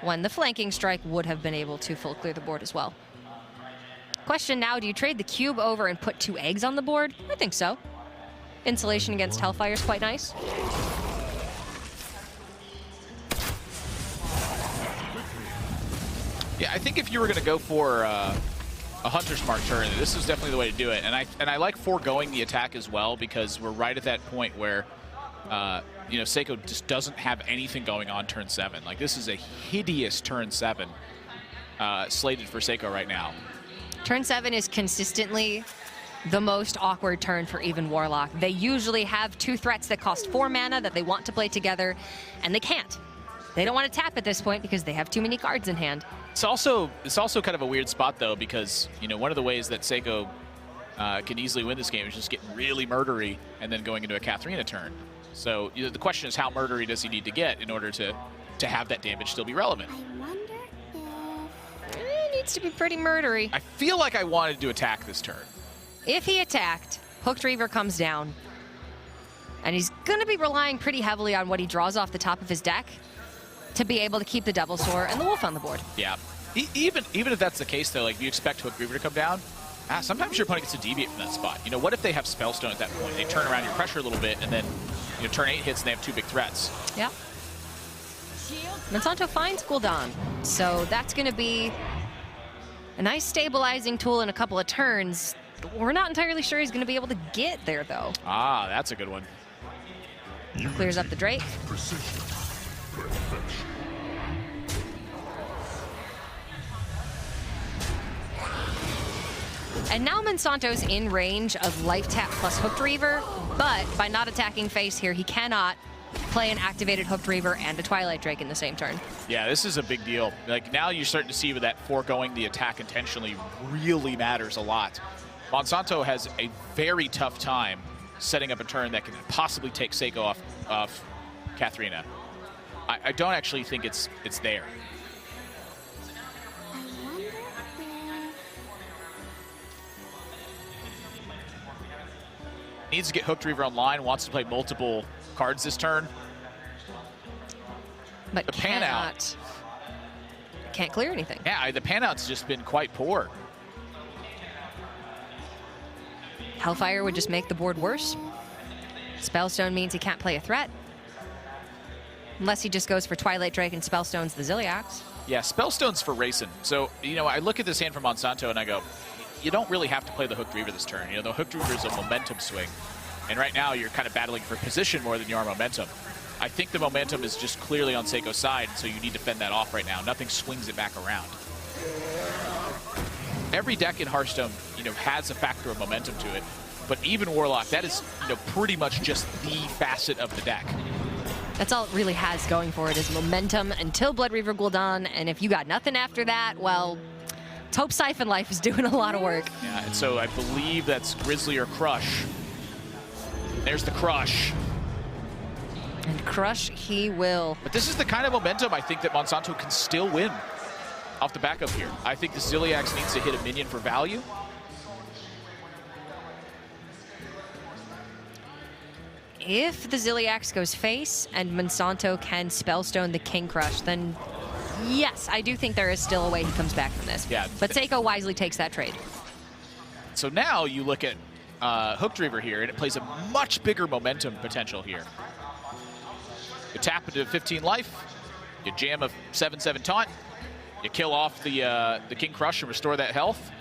when the flanking strike would have been able to full clear the board as well. Question now, do you trade the cube over and put 2 eggs on the board? I think so. Insulation against Hellfire is quite nice. Yeah, I think if you were going to go for a Hunter's Mark turn, this is definitely the way to do it. And I like foregoing the attack as well, because we're right at that point where you know, Seiko just doesn't have anything going on turn 7. Like, this is a hideous turn 7 slated for Seiko right now. Turn 7 is consistently the most awkward turn for even Warlock. They usually have 2 threats that cost 4 mana that they want to play together, and they can't. They don't want to tap at this point because they have too many cards in hand. It's also kind of a weird spot, though, because, you know, one of the ways that Seiko can easily win this game is just getting really murdery and then going into a Katharina turn. So, you know, the question is, how murdery does he need to get in order to have that damage still be relevant? It needs to be pretty murdery. I feel like I wanted to attack this turn. If he attacked, Hooked Reaver comes down, and he's going to be relying pretty heavily on what he draws off the top of his deck to be able to keep the Devil Sword and the Wolf on the board. Yeah. Even if that's the case, though, like, you expect Hooked Reaver to come down, sometimes your opponent gets to deviate from that spot. You know, what if they have Spellstone at that point? They turn around your pressure a little bit, and then, you know, turn 8 hits and they have 2 big threats. Yeah. Monsanto finds Gul'dan, so that's going to be a nice stabilizing tool in a couple of turns. We're not entirely sure he's going to be able to get there, though. Ah, that's a good one. Clears up the Drake. And now Monsanto's in range of Life Tap plus Hooked Reaver, but by not attacking face here, he cannot play an activated Hooked Reaver and a Twilight Drake in the same turn. Yeah, this is a big deal. Like, now you're starting to see that foregoing the attack intentionally really matters a lot. Monsanto has a very tough time setting up a turn that can possibly take Seiko off Katharina. I don't actually think it's there. Needs to get Hooked Reaver online, wants to play multiple cards this turn. But the pan out. Can't clear anything. Yeah, the pan out's just been quite poor. Hellfire would just make the board worse. Spellstone means he can't play a threat. Unless he just goes for Twilight Drake and Spellstone's the Zilliax. Yeah, Spellstone's for racing. So, you know, I look at this hand from Monsanto and I go, you don't really have to play the Hooked Reaver this turn. You know, the Hooked Reaver is a momentum swing. And right now, you're kind of battling for position more than you are momentum. I think the momentum is just clearly on Seiko's side, so you need to fend that off right now. Nothing swings it back around. Every deck in Hearthstone, you know, has a factor of momentum to it. But even Warlock, that is, you know, pretty much just the facet of the deck. That's all it really has going for it is momentum until Blood Reaver Gul'dan. And if you got nothing after that, well, Taupe Siphon Life is doing a lot of work. Yeah, and so I believe that's Grizzly or Crush. There's the Crush. And Crush he will. But this is the kind of momentum I think that Monsanto can still win off the back of here. I think the Zilliax needs to hit a minion for value. If the Zilliax goes face and Monsanto can Spellstone the King Crush, then yes, I do think there is still a way he comes back from this. Yeah. But Seiko wisely takes that trade. So now you look at Hooked Reaver here, and it plays a much bigger momentum potential here. You tap into 15 life, you jam a 7/7 taunt, you kill off the King Crush and restore that health.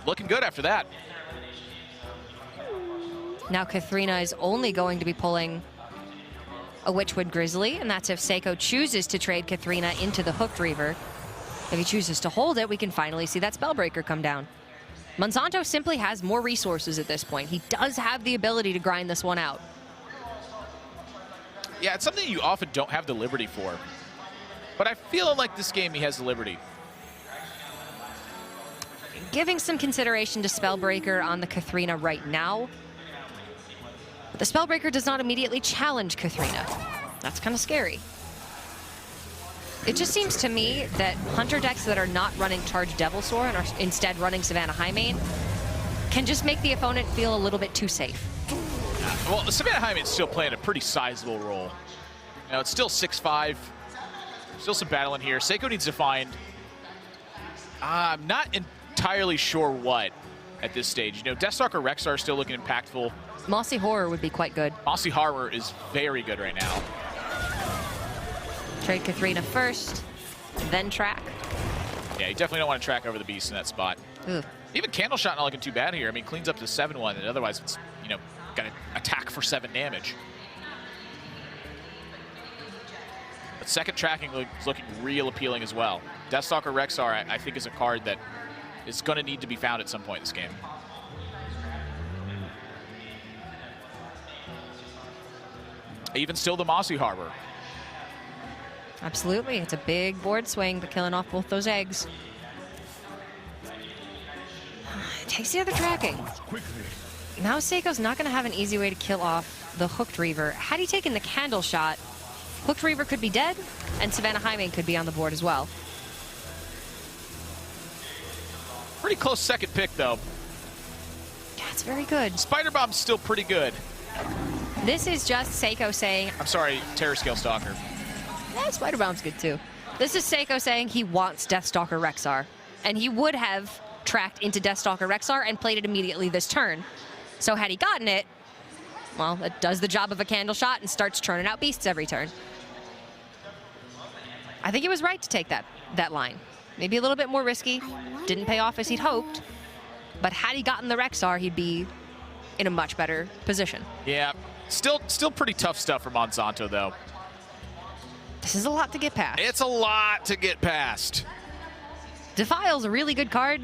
Looking good after that. Now Katharina is only going to be pulling a Witchwood Grizzly, and that's if Seiko chooses to trade Katharina into the Hooked Reaver. If he chooses to hold it, we can finally see that Spellbreaker come down. Monsanto simply has more resources at this point. He does have the ability to grind this one out. Yeah, it's something you often don't have the liberty for. But I feel like this game he has the liberty. Giving some consideration to Spellbreaker on the Katharina right now. But the Spellbreaker does not immediately challenge Katharina. That's kind of scary. It just seems to me that Hunter decks that are not running Charged Devilsaur and are instead running Savannah Highmane can just make the opponent feel a little bit too safe. Well, Savannah Highmane's still playing a pretty sizable role. You know, it's still 6-5. Still some battle in here. Seiko needs to find... I'm not entirely sure what at this stage. You know, Deathstalker Rexar is still looking impactful. Mossy Horror would be quite good. Mossy Horror is very good right now. Trade Katharina first, then track. Yeah, you definitely don't want to track over the beast in that spot. Ugh. Even Candleshot not looking too bad here. I mean, cleans up to 7-1, and otherwise it's, you know, got to attack for 7 damage. But second tracking is looking real appealing as well. Deathstalker Rexar, I think, is a card that is going to need to be found at some point in this game. Even still the Mossy Harbor. Absolutely. It's a big board swing, but killing off both those eggs. It takes the other tracking. Now Seiko's not going to have an easy way to kill off the Hooked Reaver. Had he taken the Candle Shot, Hooked Reaver could be dead, and Savannah Highmane could be on the board as well. Pretty close second pick, though. Yeah, it's very good. Spider Bomb's still pretty good. This is just Seiko saying... I'm sorry, Terror Scale Stalker. Yeah, Spider Bomb's good too. This is Seiko saying he wants Deathstalker Rexar. And he would have tracked into Deathstalker Rexar and played it immediately this turn. So had he gotten it, well, it does the job of a Candle Shot and starts churning out beasts every turn. I think he was right to take that line. Maybe a little bit more risky. Didn't pay off as he'd hoped. But had he gotten the Rexar, he'd be in a much better position. Yeah, still pretty tough stuff for Monsanto, though. This is a lot to get past. It's a lot to get past. Defile's a really good card.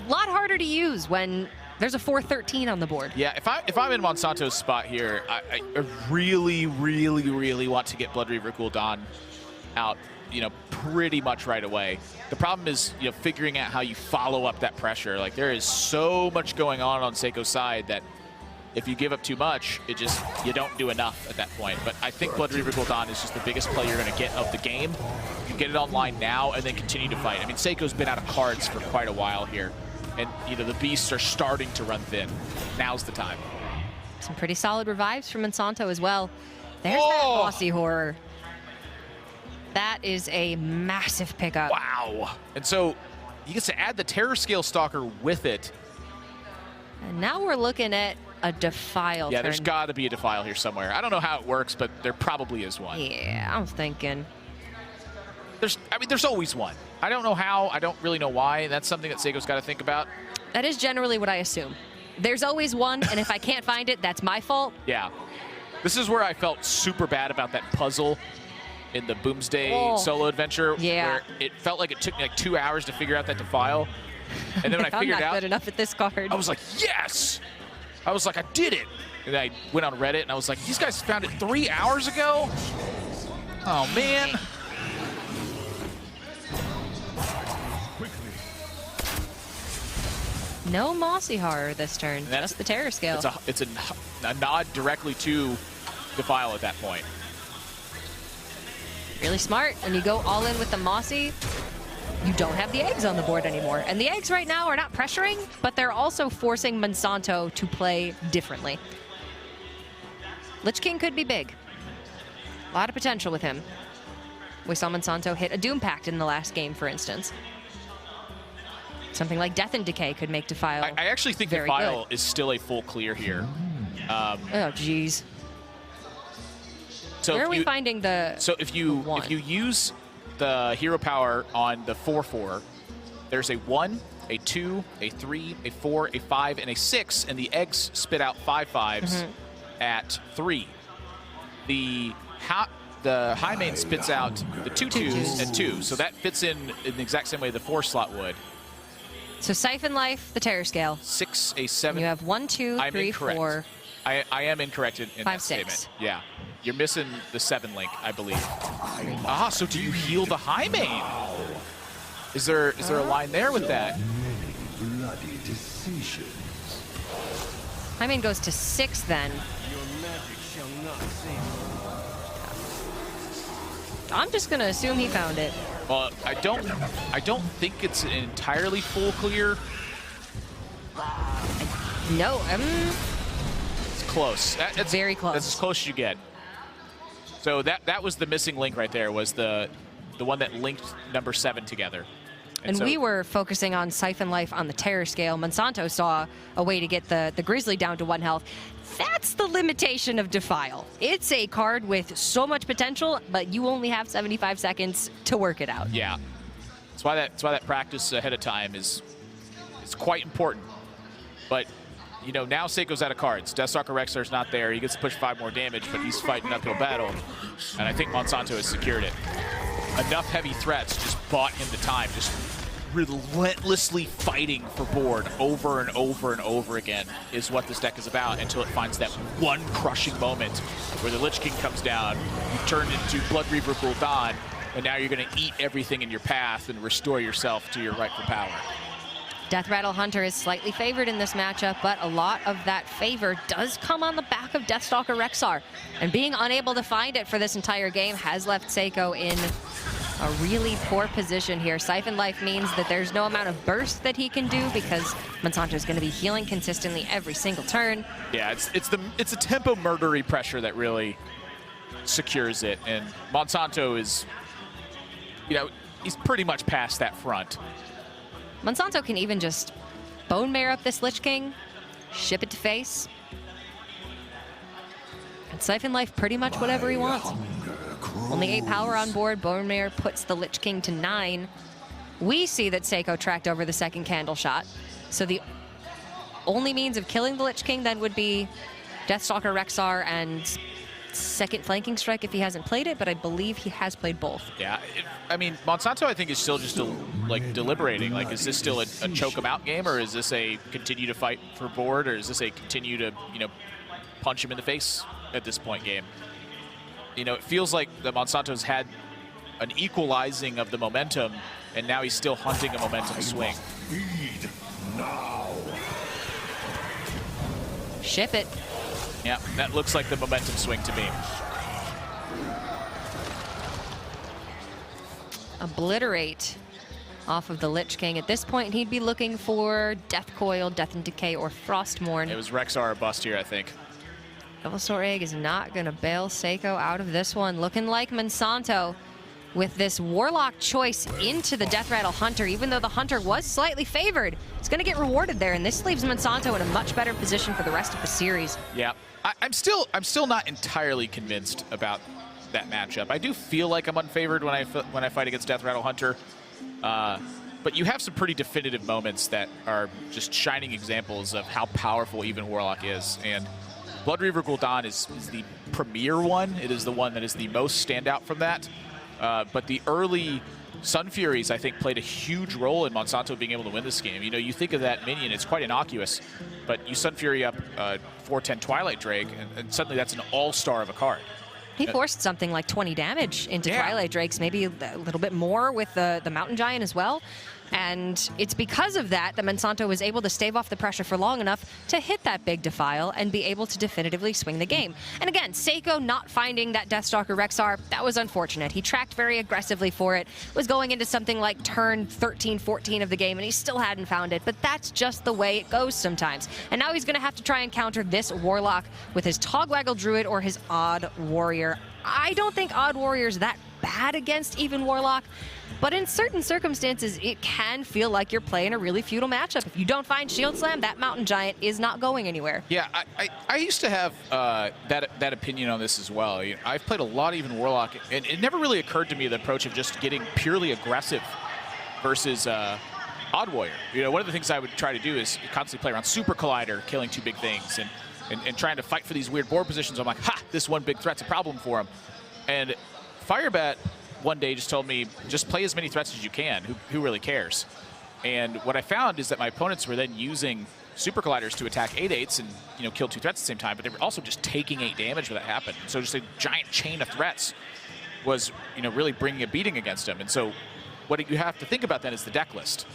A lot harder to use when there's a 4/13 on the board. Yeah, if I'm in Monsanto's spot here, I really, really, really want to get Blood Reaver Gul'dan out, you know, pretty much right away. The problem is, you know, figuring out how you follow up that pressure. Like, there is so much going on Seiko's side that if you give up too much, you don't do enough at that point. But I think Blood Reaver Gul'dan is just the biggest play you're going to get of the game. You get it online now and then continue to fight. I mean, Seiko's been out of cards for quite a while here. And, you know, the beasts are starting to run thin. Now's the time. Some pretty solid revives from Monsanto as well. There's that bossy horror. That is a massive pickup. Wow. And so he gets to add the Terror Scale Stalker with it. And now we're looking at a Defile Yeah, turn. there's got to be a Defile here somewhere. I don't know how it works, but there probably is one. Yeah, I'm thinking. There's always one. I don't know how. I don't really know why. That's something that Seiko's got to think about. That is generally what I assume. There's always one, and if I can't find it, that's my fault. Yeah. This is where I felt super bad about that puzzle in the Boomsday solo adventure. Yeah. Where it felt like it took me like 2 hours to figure out that Defile. And then when I figured I'm out, not good enough at this card. I was like, yes! I was like, I did it! And I went on Reddit and I was like, these guys found it 3 hours ago? Oh, man. No Mossy Horror this turn, just the Terror Scale. It's a nod directly to Defile at that point. Really smart. When you go all in with the Mossy, you don't have the eggs on the board anymore. And the eggs right now are not pressuring, but they're also forcing Monsanto to play differently. Lich King could be big. A lot of potential with him. We saw Monsanto hit a Doom Pact in the last game, for instance. Something like Death and Decay could make Defile. I actually think Defile is still a full clear here. Oh, jeez. So where are we finding the So if you use the hero power on the 4/4, there's a 1, a 2, a 3, a 4, a 5, and a 6, and the eggs spit out 5/5s at 3. The high main spits out the 2/2s at 2, so that fits in the exact same way the 4 slot would. So Siphon Life, the Terror Scale. 6, a 7. You have 1, 2, 3, 4. I am incorrect in 5, that 6. statement. Yeah. You're missing the 7 link, I believe. Ah, so do you heal the high main? Is there a line there with that? Bloody decision. High main goes to 6 then. I'm just gonna assume he found it. Well, I don't think it's an entirely full clear. No, It's close. It's very close. That's as close as you get. So that was the missing link right there, was the one that linked number 7 together. And so we were focusing on Siphon Life on the Terror Scale. Monsanto saw a way to get the Grizzly down to 1 health. That's the limitation of Defile. It's a card with so much potential, but you only have 75 seconds to work it out. Yeah. That's why that practice ahead of time is quite important. But you know, now Seiko's out of cards. Deathstalker Rexar's not there. He gets to push 5 more damage, but he's fighting an uphill battle. And I think Monsanto has secured it. Enough heavy threats just bought him the time, just relentlessly fighting for board over and over and over again is what this deck is about, until it finds that one crushing moment where the Lich King comes down, you turn into Blood Reaver Gul'dan, and now you're going to eat everything in your path and restore yourself to your rightful power. Death Rattle Hunter is slightly favored in this matchup, but a lot of that favor does come on the back of Deathstalker Rexar. And being unable to find it for this entire game has left Seiko in a really poor position here. Siphon Life means that there's no amount of burst that he can do, because Monsanto is going to be healing consistently every single turn. Yeah, it's a tempo murdery pressure that really secures it. And Monsanto is, you know, he's pretty much past that front. Monsanto can even just Bone Mare up this Lich King, ship it to face. And Siphon Life pretty much whatever he wants. Only 8 power on board. Bone Mare puts the Lich King to 9. We see that Seiko tracked over the second candle shot. So the only means of killing the Lich King then would be Deathstalker Rexar and second flanking strike if he hasn't played it, but I believe he has played both. Yeah, I mean, Monsanto, I think, is still just like deliberating. Like, is this still a choke him out game, or is this a continue to fight for board, or is this a continue to, you know, punch him in the face at this point game? You know, it feels like the Monsanto's had an equalizing of the momentum, and now he's still hunting a momentum swing. Feed now. ship it. Yeah, that looks like the momentum swing to me. Obliterate off of the Lich King. At this point, he'd be looking for Death Coil, Death and Decay, or Frostmourne. It was Rexar or bust here, I think. Venusaur Egg is not going to bail Seiko out of this one. Looking like Monsanto with this Warlock choice into the Death Rattle Hunter, even though the Hunter was slightly favored. It's going to get rewarded there, and this leaves Monsanto in a much better position for the rest of the series. Yeah, I'm still not entirely convinced about that matchup. I do feel like I'm unfavored when I fight against Death Rattle Hunter, but you have some pretty definitive moments that are just shining examples of how powerful even Warlock is, and Blood Reaver Gul'dan is the premier one. It is the one that is the most standout from that. But the early Sun Furies, I think, played a huge role in Monsanto being able to win this game. You know, you think of that minion, it's quite innocuous, but you Sun Fury up 4/10 Twilight Drake, and suddenly that's an all-star of a card. He forced something like 20 damage into Yeah. Twilight Drakes, maybe a little bit more with the Mountain Giant as well. And it's because of that that Monsanto was able to stave off the pressure for long enough to hit that big Defile and be able to definitively swing the game. And again, Seiko not finding that Deathstalker Rexar, that was unfortunate. He tracked very aggressively for it, was going into something like turn 13, 14 of the game, and he still hadn't found it. But that's just the way it goes sometimes. And now he's going to have to try and counter this Warlock with his Togwaggle Druid or his Odd Warrior. I don't think Odd Warrior's that bad against even Warlock, but in certain circumstances, it can feel like you're playing a really feudal matchup. If you don't find Shield Slam, that Mountain Giant is not going anywhere. Yeah, I used to have that opinion on this as well. You know, I've played a lot of even Warlock, and it never really occurred to me the approach of just getting purely aggressive versus Odd Warrior. You know, one of the things I would try to do is constantly play around Super Collider, killing two big things, and trying to fight for these weird board positions. I'm like, ha, this one big threat's a problem for him. And Firebat one day just told me, just play as many threats as you can. Who really cares? And what I found is that my opponents were then using Super Colliders to attack 8/8s and, you know, kill two threats at the same time, but they were also just taking 8 damage when that happened. So just a giant chain of threats was, you know, really bringing a beating against them. And so what you have to think about then is the deck list.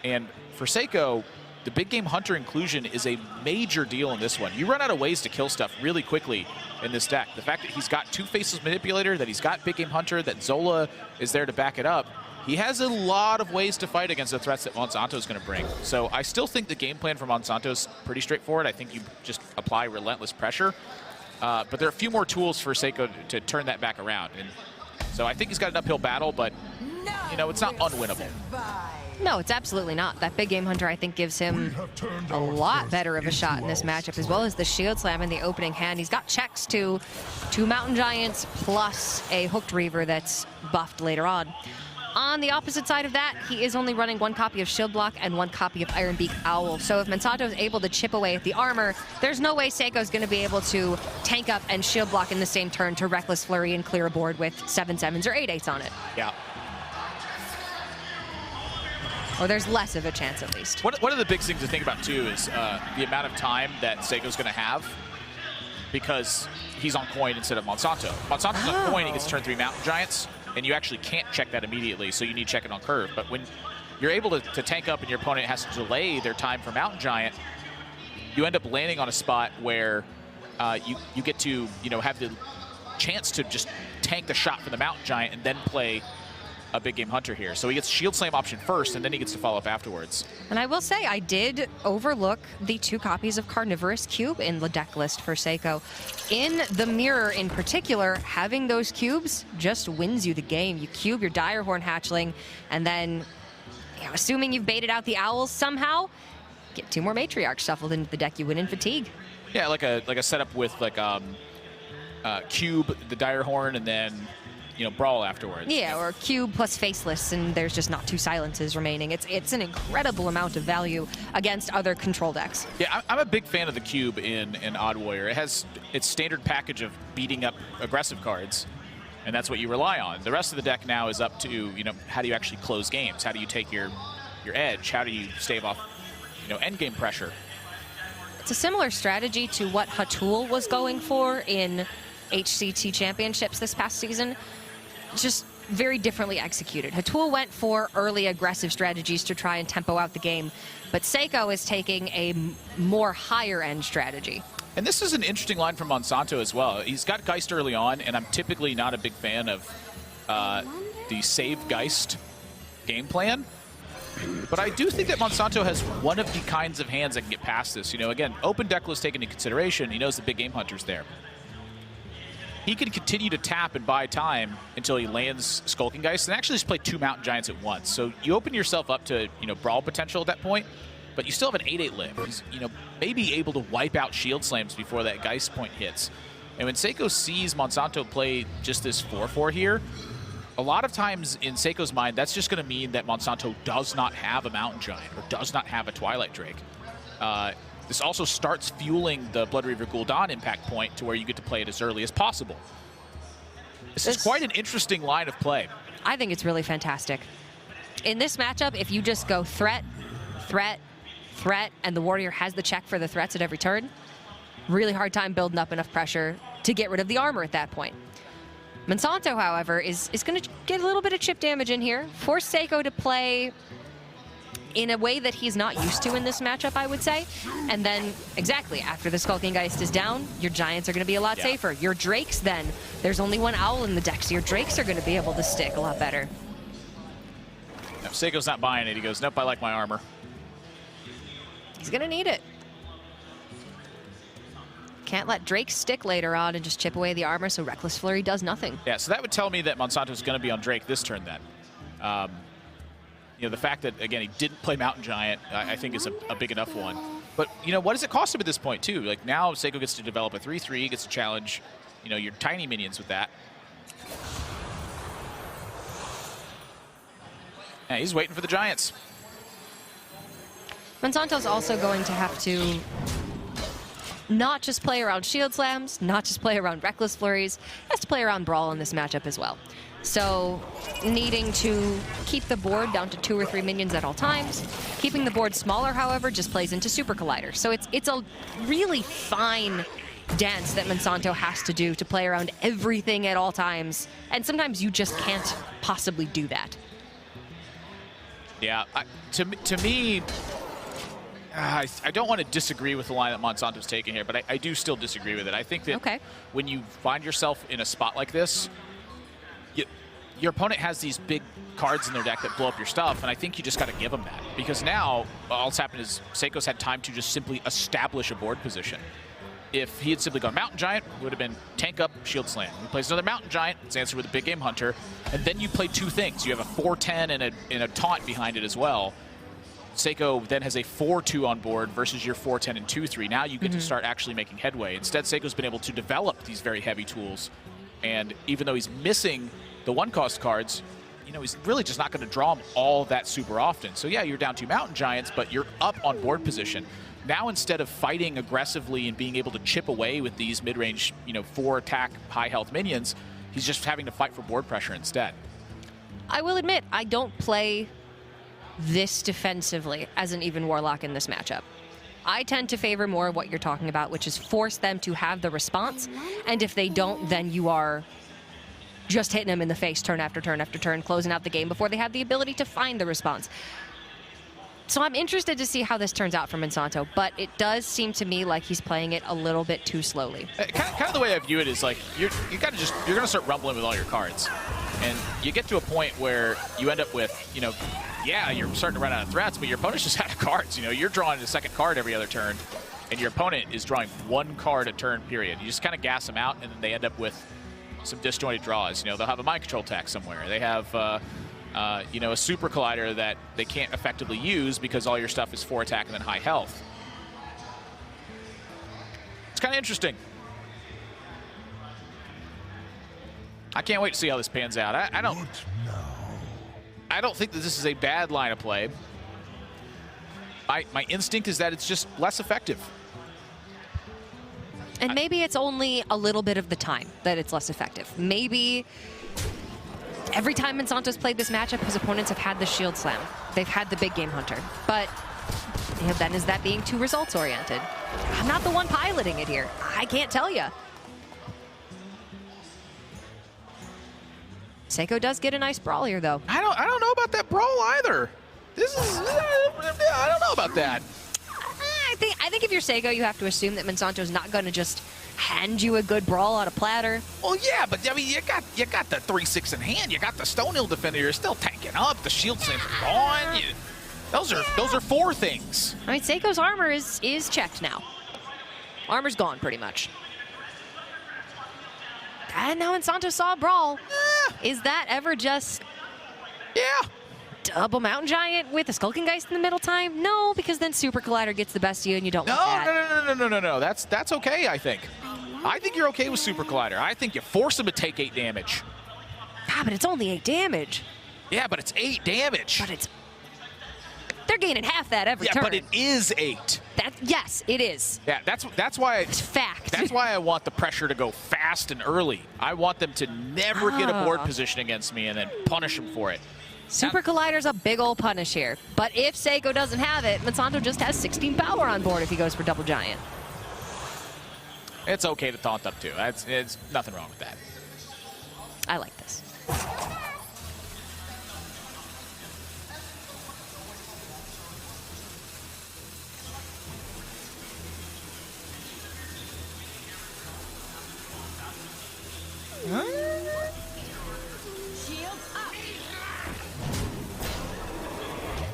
And for Seiko, the big game Hunter inclusion is a major deal in this one. You run out of ways to kill stuff really quickly in this deck. The fact that he's got 2 Faceless Manipulator, that he's got big game Hunter, that Zola is there to back it up, he has a lot of ways to fight against the threats that Monsanto is going to bring. So I still think the game plan for Monsanto is pretty straightforward. I think you just apply relentless pressure. But there are a few more tools for Seiko to turn that back around. And so I think he's got an uphill battle, but, you know, it's not unwinnable. No, it's absolutely not. That big game Hunter, I think, gives him a lot better of a shot in this matchup, as well as the Shield Slam in the opening hand. He's got checks to 2 Mountain Giants plus a Hooked Reaver that's buffed later on. On the opposite side of that, he is only running 1 copy of Shield Block and 1 copy of Ironbeak Owl. So if Monsanto is able to chip away at the armor, there's no way Seiko's going to be able to tank up and Shield Block in the same turn to Reckless Flurry and clear a board with 7/7s or 8/8s on it. Yeah. Or there's less of a chance, at least. One of the big things to think about, too, is the amount of time that Seiko's going to have because he's on coin instead of Monsanto. Monsanto's on coin, he gets turn 3 Mountain Giants, and you actually can't check that immediately, so you need to check it on curve. But when you're able to tank up and your opponent has to delay their time for Mountain Giant, you end up landing on a spot where you get to, you know, have the chance to just tank the shot for the Mountain Giant and then play a big game Hunter here. So he gets Shield Slam option first, and then he gets to follow up afterwards. And I will say, I did overlook the 2 copies of Carnivorous Cube in the deck list for Seiko. In the mirror in particular, having those cubes just wins you the game. You cube your Direhorn Hatchling, and then, you know, assuming you've baited out the Owls somehow, get 2 more Matriarchs shuffled into the deck. You win in Fatigue. Yeah, like a setup with like Cube, the Direhorn, and then, you know, Brawl afterwards. Yeah, or Cube plus Faceless, and there's just not 2 Silences remaining. It's an incredible amount of value against other control decks. Yeah, I'm a big fan of the Cube in Odd Warrior. It has its standard package of beating up aggressive cards, and that's what you rely on. The rest of the deck now is up to, you know, how do you actually close games? How do you take your edge? How do you stave off, you know, end game pressure? It's a similar strategy to what Hatul was going for in HCT championships this past season. Just very differently executed. Hatul went for early aggressive strategies to try and tempo out the game, but Seiko is taking a more higher-end strategy. And this is an interesting line from Monsanto as well. He's got Geist early on, and I'm typically not a big fan of the save Geist game plan. But I do think that Monsanto has one of the kinds of hands that can get past this. You know, again, open deck list taken into consideration. He knows the big game hunter's there. He can continue to tap and buy time until he lands Skulking Geist and actually just play 2 Mountain Giants at once. So you open yourself up to, you know, brawl potential at that point, but you still have an 8/8 live. He's, you know, maybe able to wipe out Shield Slams before that Geist point hits. And when Seiko sees Monsanto play just this 4/4 here, a lot of times in Seiko's mind, that's just going to mean that Monsanto does not have a Mountain Giant or does not have a Twilight Drake. This also starts fueling the Blood Reaver Gul'dan impact point to where you get to play it as early as possible. This is quite an interesting line of play. I think it's really fantastic. In this matchup, if you just go threat, threat, threat, and the Warrior has the check for the threats at every turn, really hard time building up enough pressure to get rid of the armor at that point. Monsanto, however, is going to get a little bit of chip damage in here, force Seiko to play in a way that he's not used to in this matchup, I would say. And then, exactly, after the Skulking Geist is down, your Giants are going to be a lot safer. Your Drakes, then, there's only one Owl in the deck, so your Drakes are going to be able to stick a lot better. If Seiko's not buying it, he goes, nope, I like my armor. He's going to need it. Can't let Drake stick later on and just chip away the armor, so Reckless Flurry does nothing. Yeah, so that would tell me that Monsanto's going to be on Drake this turn then. You know, the fact that, again, he didn't play Mountain Giant, I think is a big enough one. But, you know, what does it cost him at this point, too? Like, now Seiko gets to develop a 3/3, gets to challenge, you know, your tiny minions with that. Yeah, he's waiting for the Giants. Monsanto's also going to have to not just play around Shield Slams, not just play around Reckless Flurries, he has to play around Brawl in this matchup as well. So needing to keep the board down to 2 or 3 minions at all times. Keeping the board smaller, however, just plays into Super Collider. So it's a really fine dance that Monsanto has to do to play around everything at all times. And sometimes you just can't possibly do that. Yeah, to me, I don't want to disagree with the line that Monsanto's taking here, but I do still disagree with it. I think that when you find yourself in a spot like this, your opponent has these big cards in their deck that blow up your stuff, and I think you just got to give them that. Because now, all that's happened is Seiko's had time to just simply establish a board position. If he had simply gone Mountain Giant, it would have been tank up, Shield Slam. He plays another Mountain Giant, it's answered with a big game hunter, and then you play 2 things. You have a 4/10 and a taunt behind it as well. Seiko then has a 4/2 on board versus your 4/10 and 2/3. Now you get to start actually making headway. Instead, Seiko's been able to develop these very heavy tools, and even though he's missing the 1-cost cards, you know, he's really just not going to draw them all that super often. So yeah, you're down 2 Mountain Giants, but you're up on board position. Now, instead of fighting aggressively and being able to chip away with these mid-range, you know, 4-attack, high-health minions, he's just having to fight for board pressure instead. I will admit, I don't play this defensively as an even Warlock in this matchup. I tend to favor more of what you're talking about, which is force them to have the response, and if they don't, then you are just hitting them in the face turn after turn after turn, closing out the game before they have the ability to find the response. So I'm interested to see how this turns out for Monsanto, but it does seem to me like he's playing it a little bit too slowly. Kind of the way I view it is like you're going to start rumbling with all your cards, and you get to a point where you end up with, you know, yeah, you're starting to run out of threats, but your opponent's just out of cards. You know, you're drawing a second card every other turn, and your opponent is drawing 1 card a turn, period. You just kind of gas them out, and then they end up with some disjointed draws. You know, they'll have a mind control tech somewhere. They have, you know, a Super Collider that they can't effectively use because all your stuff is 4 attack and then high health. It's kind of interesting. I can't wait to see how this pans out. I don't think that this is a bad line of play. My instinct is that it's just less effective. And maybe it's only a little bit of the time that it's less effective. Maybe every time Monsanto's played this matchup, his opponents have had the Shield Slam. They've had the big game hunter. But you know, then is that being too results oriented? I'm not the one piloting it here. I can't tell you. Seiko does get a nice brawl here, though. I don't know about that brawl either. This is I don't know about that. I think if you're Seiko, you have to assume that Monsanto's not going to just hand you a good brawl on a platter. Well, yeah, but I mean, you got the 3/6 in hand. You got the Stone Hill Defender. You're still tanking up. The shield snipers are gone. Those are 4 things. I mean, Seiko's armor is checked now. Armor's gone pretty much. And now Monsanto saw a brawl. Is that ever just double Mountain Giant with a Skulking Geist in the middle time? No, because then Super Collider gets the best of you and you don't want that. No. That's okay, I think. I think you're okay with Super Collider. I think you force him to take 8 damage. Ah, but it's only 8 damage. Yeah, but it's 8 damage. But they're gaining half that every turn. Yeah, but it is 8. Yes, it is. Yeah, that's why it's fact. That's why I want the pressure to go fast and early. I want them to never get a board position against me and then punish them for it. Super Collider's a big old punish here. But if Seiko doesn't have it, Monsanto just has 16 power on board if he goes for double giant. It's okay to taunt up too. It's nothing wrong with that. I like this.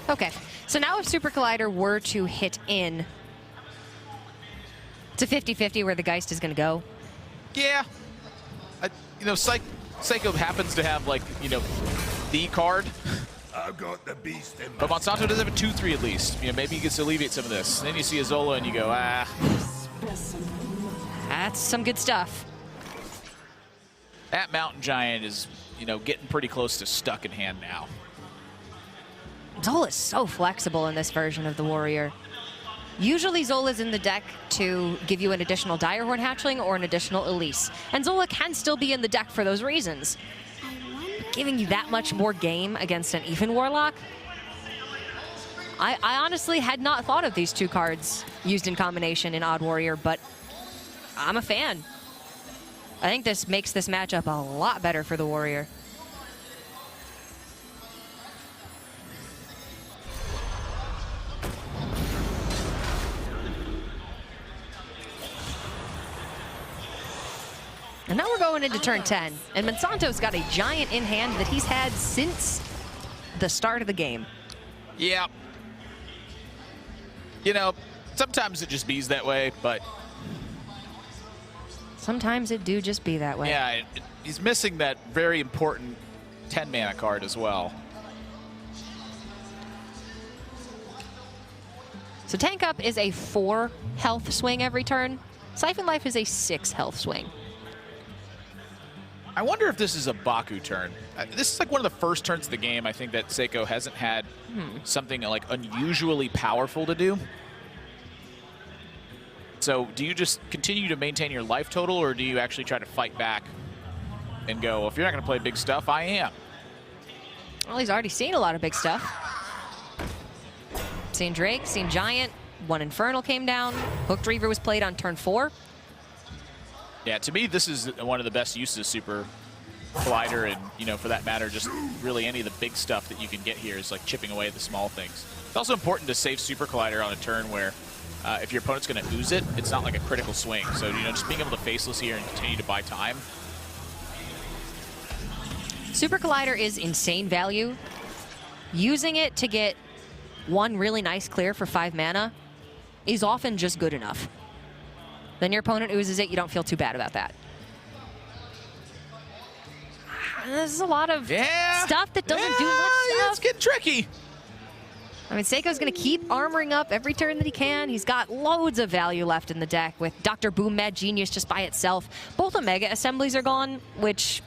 Okay, so now if Super Collider were to hit in, it's a 50-50 where the Geist is going to go. Yeah. Seiko happens to have, like, the card. I've got the beast in my But Monsanto does have a 2-3 at least. Maybe he gets to alleviate some of this. And then you see a Zola and you go, That's some good stuff. That Mountain Giant is, getting pretty close to stuck in hand now. Zola's so flexible in this version of the Warrior. Usually Zola's in the deck to give you an additional Direhorn Hatchling or an additional Elise. And Zola can still be in the deck for those reasons. Giving you that much more game against an Ethan Warlock? I honestly had not thought of these 2 cards used in combination in Odd Warrior, but I'm a fan. I think this makes this matchup a lot better for the Warrior. And now we're going into turn 10, and Monsanto's got a giant in hand that he's had since the start of the game. Yeah. Sometimes it just bees that way, but... Sometimes it do just be that way. Yeah, he's missing that very important 10-mana card as well. So Tank Up is a 4 health swing every turn. Siphon Life is a 6 health swing. I wonder if this is a Baku turn. This is like one of the first turns of the game I think that Seiko hasn't had something like unusually powerful to do. So do you just continue to maintain your life total, or do you actually try to fight back and go, if you're not going to play big stuff, I am? Well, he's already seen a lot of big stuff. Seen Drake, seen Giant, 1 Infernal came down. Hooked Reaver was played on turn 4. Yeah, to me, this is one of the best uses of Super Collider, and, for that matter, just really any of the big stuff that you can get here is like chipping away at the small things. It's also important to save Super Collider on a turn where if your opponent's going to ooze it, it's not like a critical swing. So, just being able to Faceless here and continue to buy time. Super Collider is insane value. Using it to get 1 really nice clear for 5 mana is often just good enough. Then your opponent oozes it, you don't feel too bad about that. There's a lot of stuff that doesn't do much stuff. It's getting tricky. I mean, Seiko's going to keep armoring up every turn that he can. He's got loads of value left in the deck with Dr. Boom Mad Genius just by itself. Both Omega Assemblies are gone, which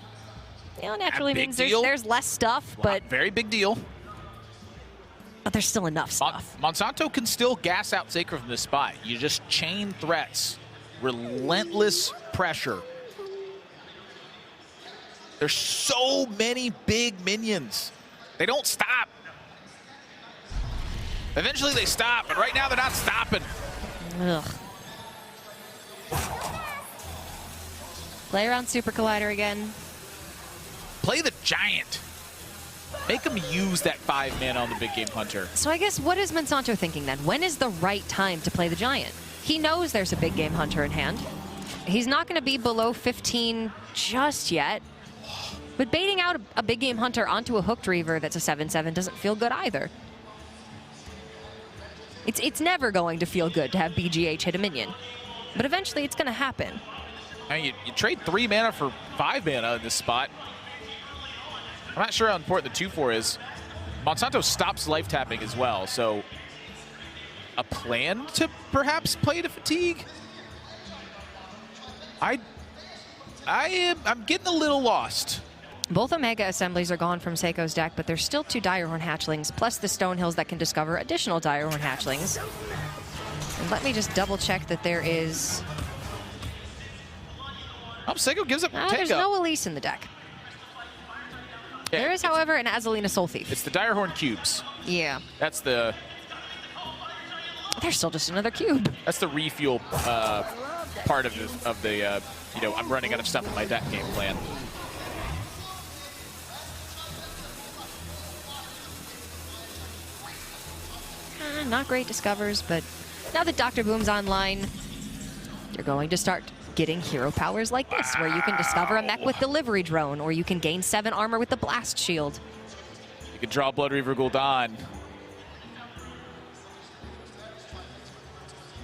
naturally means there's less stuff. But very big deal. But there's still enough stuff. Monsanto can still gas out Seiko from this spot. You just chain threats. Relentless pressure. There's so many big minions. They don't stop. Eventually they stop, but right now they're not stopping. Ugh. Play around Super Collider again. Play the Giant. Make him use that 5 mana on the big game hunter. So I guess what is Monsanto thinking then? When is the right time to play the Giant? He knows there's a big game hunter in hand. He's not going to be below 15 just yet. But baiting out a big game hunter onto a Hooked Reaver that's a 7/7 doesn't feel good either. It's never going to feel good to have BGH hit a minion. But eventually it's going to happen. I mean, you trade 3 mana for 5 mana in this spot. I'm not sure how important the 2/4 is. Monsanto stops life tapping as well, so a plan to perhaps play to fatigue? I'm getting a little lost. Both Omega Assemblies are gone from Seiko's deck, but there's still 2 Direhorn Hatchlings, plus the Stonehills that can discover additional Direhorn Hatchlings. And let me just double check that there is... Oh, Seiko gives up there's no Elise in the deck. Yeah, There is, however, an Azalina Soul Thief. It's the Direhorn cubes. Yeah. That's the... There's still just another cube. That's the refuel part of the you know, I'm running out of stuff in my deck game plan. Not great discovers, but now that Dr. Boom's online, you're going to start getting hero powers like this, where you can discover a mech with delivery drone, or you can gain 7 armor with the blast shield. You can draw Blood Reaver Gul'dan.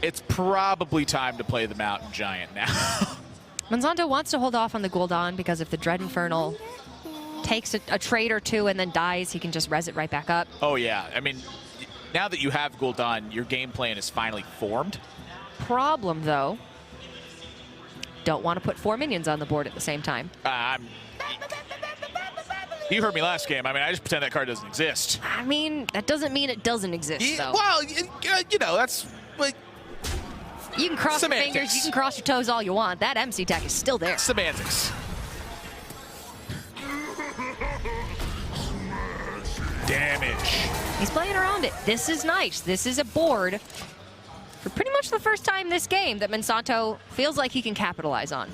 It's probably time to play the Mountain Giant now. Monsanto wants to hold off on the Gul'dan because if the Dread Infernal takes a trade or 2 and then dies, he can just res it right back up. Oh, yeah. I mean, now that you have Gul'dan, your game plan is finally formed. Problem, though, don't want to put 4 minions on the board at the same time. You heard me last game. I mean, I just pretend that card doesn't exist. I mean, that doesn't mean it doesn't exist, though. Well, you know, that's like... You can cross Semantics. your fingers, you can cross your toes all you want. That MC tech is still there. Semantics. Damage. He's playing around it. This is nice. This is a board for pretty much the first time this game that Monsanto feels like he can capitalize on.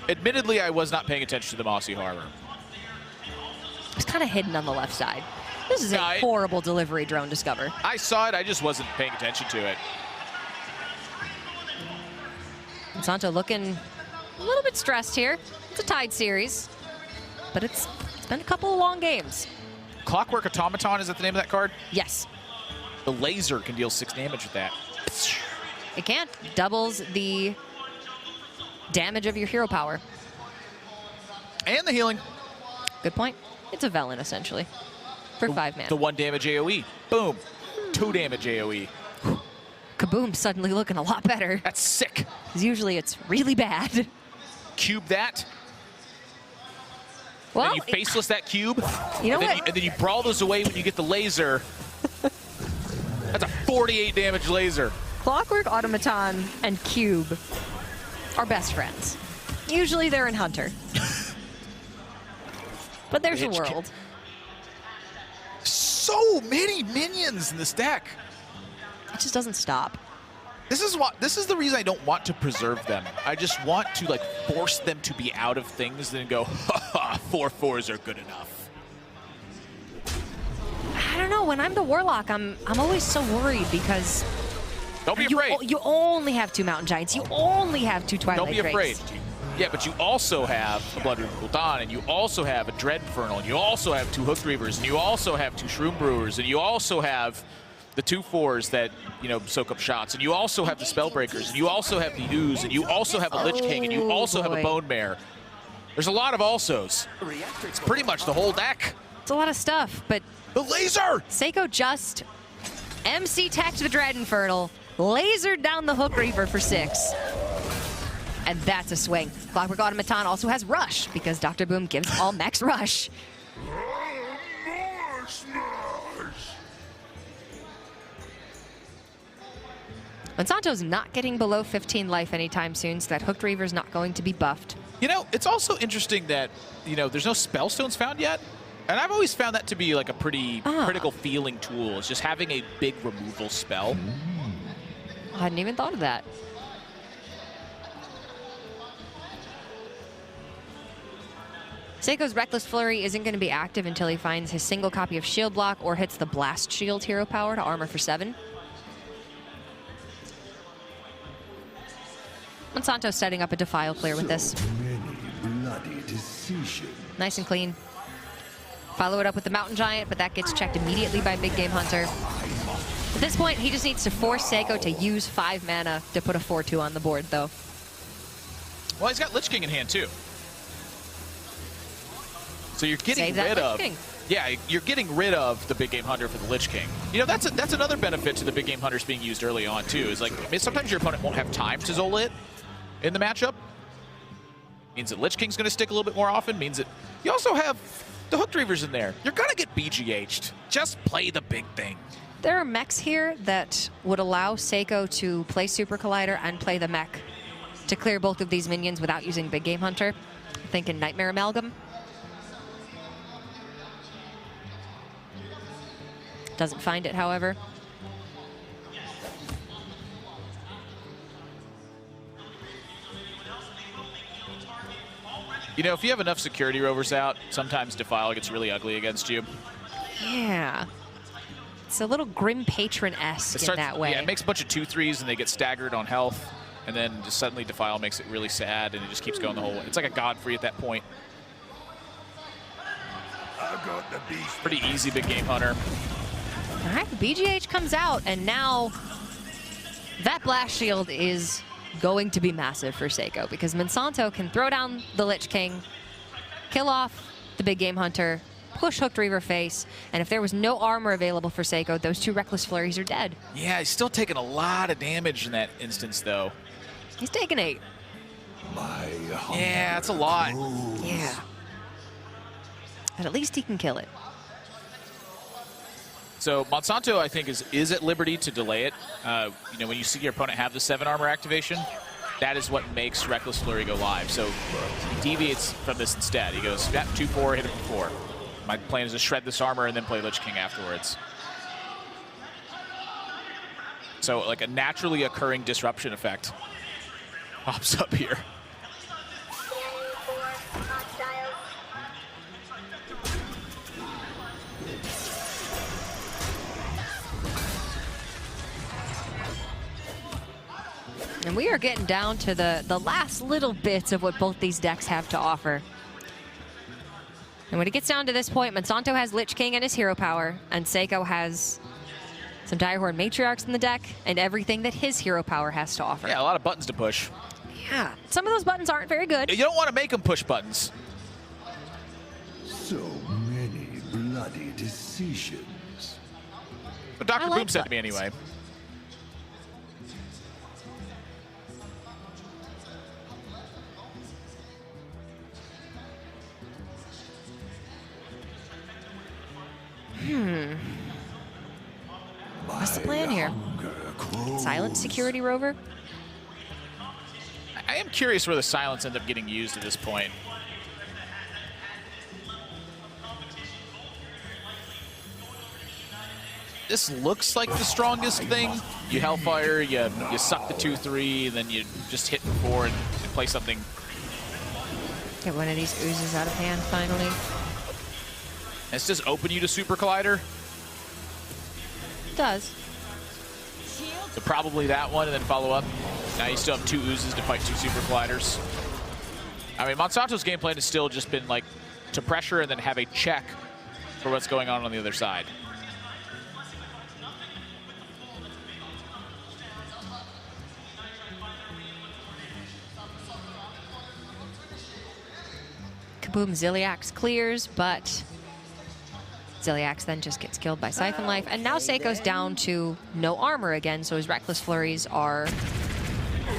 Admittedly, I was not paying attention to the Mossy Harbor. It's kind of hidden on the left side. This is a horrible delivery drone discover. I saw it. I just wasn't paying attention to it. Monsanto looking a little bit stressed here. It's a tied series, but it's been a couple of long games. Clockwork Automaton, is that the name of that card? Yes. The laser can deal 6 damage with that. It can. Doubles the damage of your hero power. And the healing. Good point. It's a Velen, essentially, for 5 mana. The 1 damage AoE. Boom. 2 damage AoE. Kaboom, suddenly looking a lot better. That's sick. Because usually it's really bad. Cube that. Well, then you faceless that cube. You know and what? And then you brawl those away when you get the laser. That's a 48 damage laser. Clockwork Automaton and Cube are best friends. Usually they're in Hunter. But there's a world. So many minions in this deck. It just doesn't stop. This is the reason I don't want to preserve them. I just want to like force them to be out of things and go, ha ha, 4/4s are good enough. I don't know. When I'm the Warlock, I'm always so worried because Don't be afraid. You only have 2 Mountain Giants. You only have 2 Twilight Don't be afraid. Drakes. Yeah, but you also have a Blood Reaver Gul'dan, and you also have a Dread Infernal, and you also have 2 Hooked Reavers, and you also have 2 Shroom Brewers, and you also have the 2/4s that, you know, soak up shots, and you also have the Spellbreakers, and you also have the Ooze, and you also have a Lich King, and you also have a Bone Mare. There's a lot of alsos. It's pretty much the whole deck. It's a lot of stuff, but The laser! Seiko just MC teched the Dread Infernal, lasered down the Hook Reaver for 6. And that's a swing. Clockwork Automaton also has Rush, because Dr. Boom gives all mechs Rush. Monsanto's not getting below 15 life anytime soon, so that Hooked Reaver's not going to be buffed. You know, it's also interesting that, you know, there's no Spellstones found yet. And I've always found that to be like a pretty critical feeling tool, is just having a big removal spell. I hadn't even thought of that. Seiko's Reckless Flurry isn't going to be active until he finds his single copy of Shield Block or hits the Blast Shield hero power to armor for 7. Monsanto setting up a Defile clear with this. Many bloody decisions. Nice and clean. Follow it up with the Mountain Giant, but that gets checked immediately by Big Game Hunter. At this point, he just needs to force Seiko to use 5 mana to put a 4-2 on the board, though. Well, he's got Lich King in hand, too. So you're getting rid of... Yeah, you're getting rid of the Big Game Hunter for the Lich King. You know, that's another benefit to the Big Game Hunters being used early on, too. Is like, I mean, sometimes your opponent won't have time to Zola it in the matchup. Means that Lich King's going to stick a little bit more often. Means that you also have the Hooked Reavers in there. You're going to get BGH'd. Just play the big thing. There are mechs here that would allow Seiko to play Super Collider and play the mech to clear both of these minions without using Big Game Hunter. Thinking Nightmare Amalgam. Doesn't find it, however. You know, if you have enough security rovers out, sometimes Defile gets really ugly against you. Yeah. It's a little Grim Patron-esque in that way. Yeah, it makes a bunch of 2/3s and they get staggered on health. And then just suddenly Defile makes it really sad and it just keeps going the whole way. It's like a Godfrey at that point. I got the beast. Pretty easy Big Game Hunter. All right, the BGH comes out, and now that Blast Shield is going to be massive for Seiko because Monsanto can throw down the Lich King, kill off the Big Game Hunter, push Hooked Reaver face, and if there was no armor available for Seiko, those 2 Reckless Flurries are dead. Yeah, he's still taking a lot of damage in that instance, though. He's taking 8. Yeah, that's a lot. Yeah. But at least he can kill it. So Monsanto, I think, is at liberty to delay it. You know, when you see your opponent have the 7 armor activation, that is what makes Reckless Flurry go live. So he deviates from this instead. He goes, snap 2/4, hit him for 4. My plan is to shred this armor and then play Lich King afterwards. So like a naturally occurring disruption effect pops up here. And we are getting down to the last little bits of what both these decks have to offer. And when it gets down to this point, Monsanto has Lich King and his hero power, and Seiko has some Direhorn Matriarchs in the deck, and everything that his hero power has to offer. Yeah, a lot of buttons to push. Yeah, some of those buttons aren't very good. You don't want to make them push buttons. So many bloody decisions. But Dr. like Boom said to me buttons. anyway. What's the plan here? Silent Security Rover? I am curious where the silence ends up getting used at this point. This looks like the strongest thing. You Hellfire, you suck the 2/3, and then you just hit for 4 and play something. Get one of these oozes out of hand, finally. Does this open you to Super Collider? It does. So probably that one, and then follow up. Now you still have 2 oozes to fight 2 Super Colliders. I mean, Monsanto's game plan has still just been like to pressure and then have a check for what's going on the other side. Kaboom, Ziliax clears, but Ziliax then just gets killed by Siphon Life. And now Seiko's down to no armor again, so his Reckless Flurries are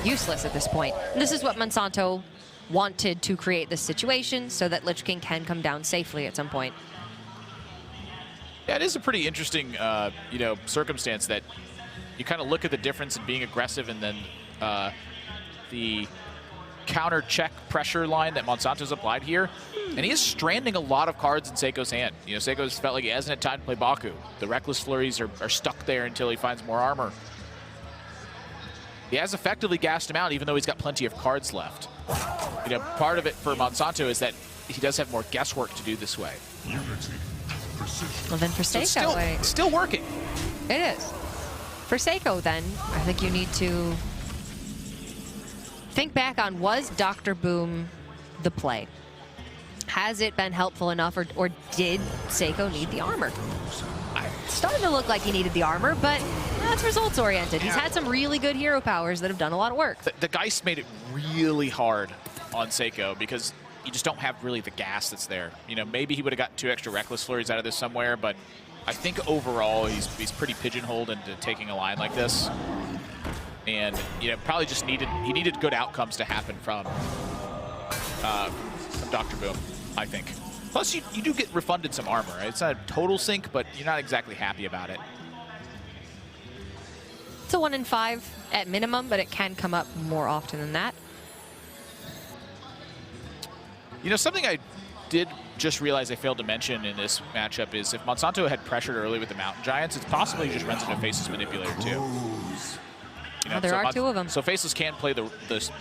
useless at this point. And this is what Monsanto wanted to create this situation so that Lich King can come down safely at some point. Yeah, it is a pretty interesting, you know, circumstance that you kind of look at the difference in being aggressive and then the counter check pressure line that Monsanto's applied here. And he is stranding a lot of cards in Seiko's hand. You know, Seiko's felt like he hasn't had time to play Baku. The Reckless Flurries are stuck there until he finds more armor. He has effectively gassed him out, even though he's got plenty of cards left. You know, part of it for Monsanto is that he does have more guesswork to do this way. Well, then for So Seiko, it's still working. it is. For Seiko, then, I think you need to think back on, was Dr. Boom the play? Has it been helpful enough, or did Seiko need the armor? It's starting to look like he needed the armor, but that's results-oriented. He's had some really good hero powers that have done a lot of work. The Geist made it really hard on Seiko because you just don't have really the gas that's there. You know, maybe he would have gotten 2 extra Reckless Flurries out of this somewhere, but I think overall he's pretty pigeonholed into taking a line like this. And, you know, probably just needed good outcomes to happen from Dr. Boom, I think. Plus, you do get refunded some armor. Right? It's not a total sink, but you're not exactly happy about it. It's a 1 in 5 at minimum, but it can come up more often than that. You know, something I did just realize I failed to mention in this matchup is if Monsanto had pressured early with the Mountain Giants, it's possible he just runs into Faceless Manipulator too. You know, There are 2 of them. So Faceless can play the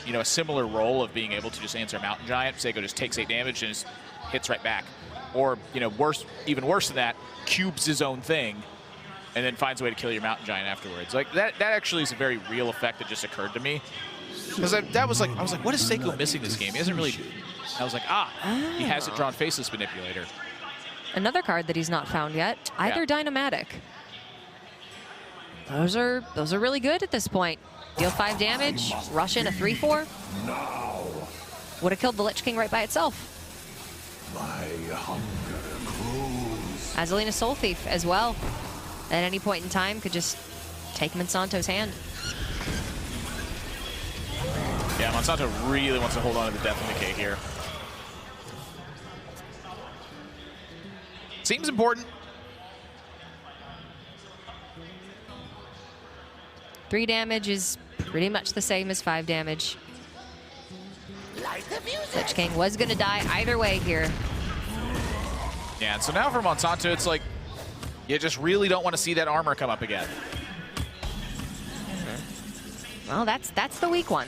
you know, a similar role of being able to just answer Mountain Giant. Seiko just takes 8 damage and just hits right back. Or, you know, even worse than that, cubes his own thing and then finds a way to kill your Mountain Giant afterwards. Like, that actually is a very real effect that just occurred to me. Because I was like, what is Seiko missing this game? He hasn't really... I was like, he hasn't drawn Faceless Manipulator. Another card that he's not found yet, either Dynomatic. Those are really good at this point. Deal 5 damage, rush in a 3/4. Would have killed the Lich King right by itself. My hunger grows. Azalina Soul Thief as well. At any point in time, could just take Monsanto's hand. Yeah, Monsanto really wants to hold on to the Death and Decay here. Seems important. 3 damage is pretty much the same as 5 damage. Lich King was going to die either way here. Yeah, and so now for Monsanto, it's like, you just really don't want to see that armor come up again. Well, that's the weak one.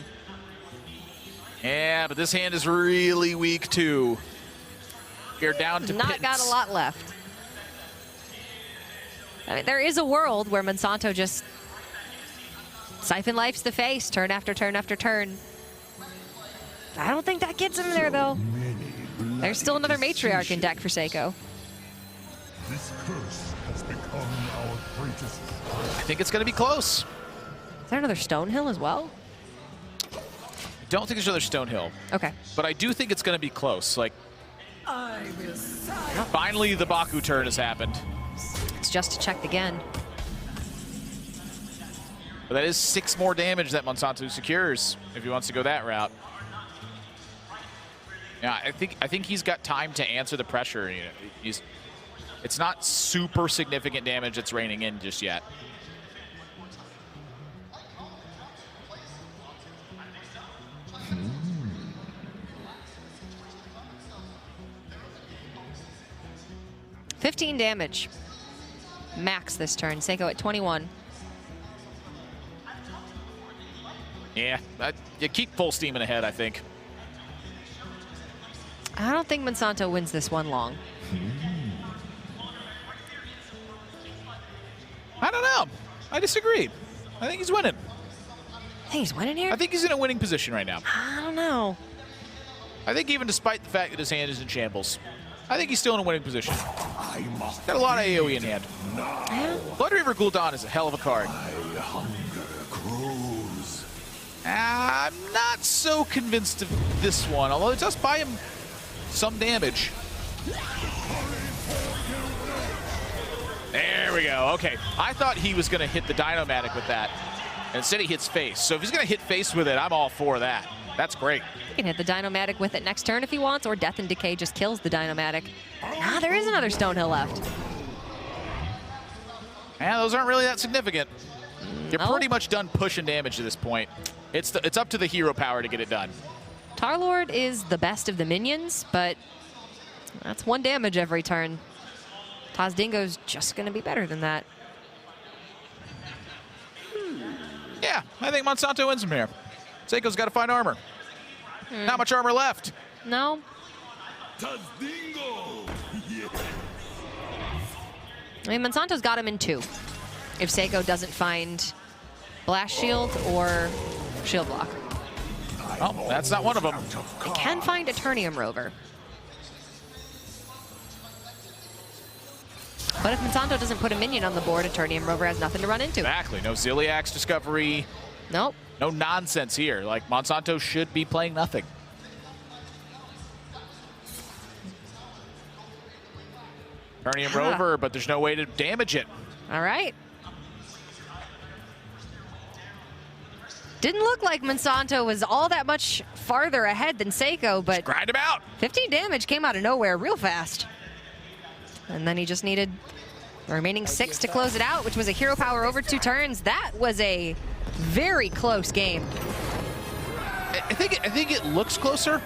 Yeah, but this hand is really weak too. You're down to Not got a lot left. I mean, there is a world where Monsanto just Siphon Life's the face, turn after turn after turn. I don't think that gets him there, though. There's still another Matriarch in deck for Seiko. This curse has become our greatest. I think it's going to be close. Is there another Stonehill as well? I don't think there's another Stonehill. Okay. But I do think it's going to be close. Like, finally the Baku turn has happened. It's just checked again. But that is 6 more damage that Monsanto secures if he wants to go that route. Yeah, I think he's got time to answer the pressure. You know, it's not super significant damage that's raining in just yet. $15 damage. Max this turn. Seiko at 21. Yeah, you keep full steam ahead, I think. I don't think Monsanto wins this one long. I don't know. I disagree. I think he's winning. I think he's winning here? I think he's in a winning position right now. I don't know. I think even despite the fact that his hand is in shambles, I think he's still in a winning position. Got a lot of AoE in hand. Yeah. Blood Reaver Gul'dan is a hell of a card. My hunger grows. I'm not so convinced of this one, although it does buy him some damage. There we go. Okay, I thought he was going to hit the Dynomatic with that. Instead he hits face. So if he's going to hit face with it, I'm all for that. That's great. He can hit the Dynomatic with it next turn if he wants, or Death and Decay just kills the Dynomatic. Ah, there is another Stonehill left. Yeah, those aren't really that significant. You're No. pretty much done pushing damage to this point. It's up to the hero power to get it done. Tarlord is the best of the minions, but that's 1 damage every turn. Tazdingo's just going to be better than that. Yeah, I think Monsanto wins from here. Seiko's got to find armor. Not much armor left. No. Tazdingo! I mean, Monsanto's got him in 2. If Seiko doesn't find Blast Shield or Shield Block. Oh, that's not one of them. He can find Eternium Rover. But if Monsanto doesn't put a minion on the board, Eternium Rover has nothing to run into. Exactly. No Ziliax discovery. Nope. No nonsense here. Like, Monsanto should be playing nothing. Eternium Rover, but there's no way to damage it. All right. Didn't look like Monsanto was all that much farther ahead than Seiko, but Grind him out. 15 damage came out of nowhere real fast. And then he just needed the remaining 6 to close it out, which was a hero power over 2 turns. That was a very close game. I think it looks closer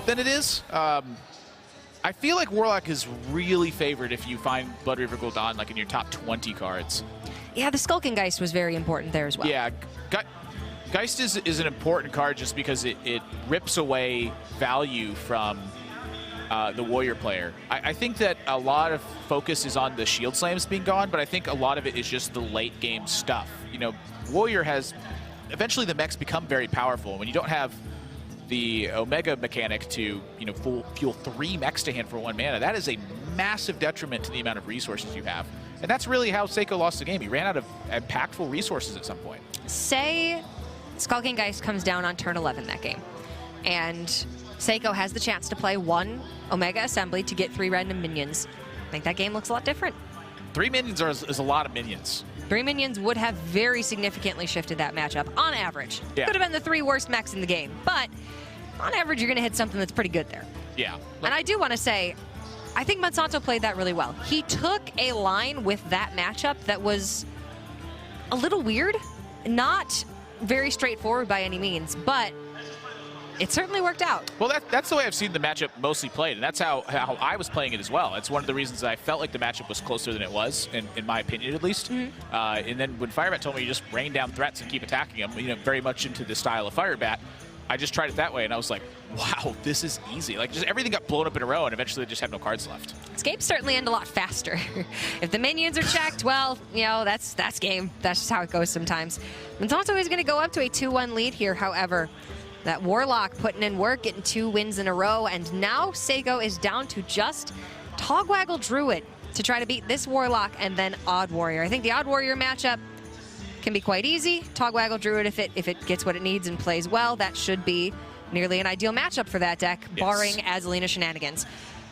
than it is. I feel like Warlock is really favored if you find Blood River Gul'dan like in your top 20 cards. Yeah, the Skulking Geist was very important there as well. Yeah, Geist is an important card just because it rips away value from the Warrior player. I think that a lot of focus is on the Shield Slams being gone, but I think a lot of it is just the late game stuff. You know, Warrior has, eventually the mechs become very powerful. When you don't have the Omega mechanic to, you know, fuel 3 mechs to hand for 1 mana, that is a massive detriment to the amount of resources you have. And that's really how Seiko lost the game. He ran out of impactful resources at some point. Say Skulking Geist comes down on turn 11 that game, and Seiko has the chance to play 1 Omega Assembly to get 3 random minions. I think that game looks a lot different. 3 minions is a lot of minions. 3 minions would have very significantly shifted that matchup on average. Yeah. Could have been the 3 worst mechs in the game, but on average, you're going to hit something that's pretty good there. Yeah. And I do want to say, I think Monsanto played that really well. He took a line with that matchup that was a little weird, not very straightforward by any means, but it certainly worked out. Well, that's the way I've seen the matchup mostly played, and that's how I was playing it as well. It's one of the reasons I felt like the matchup was closer than it was, in my opinion at least. Mm-hmm. And then when Firebat told me you just rain down threats and keep attacking them, you know, very much into the style of Firebat, I just tried it that way, and I was like, wow, this is easy. Like, just everything got blown up in a row, and eventually they just had no cards left. This games certainly end a lot faster. If the minions are checked, well, you know, that's game. That's just how it goes sometimes. Monsanto is going to go up to a 2-1 lead here, however. That Warlock putting in work, getting 2 wins in a row, and now Seiko is down to just Togwaggle Druid to try to beat this Warlock and then Odd Warrior. I think the Odd Warrior matchup can be quite easy. Togwaggle Druid, if it gets what it needs and plays well, that should be nearly an ideal matchup for that deck, yes, barring Azalina shenanigans.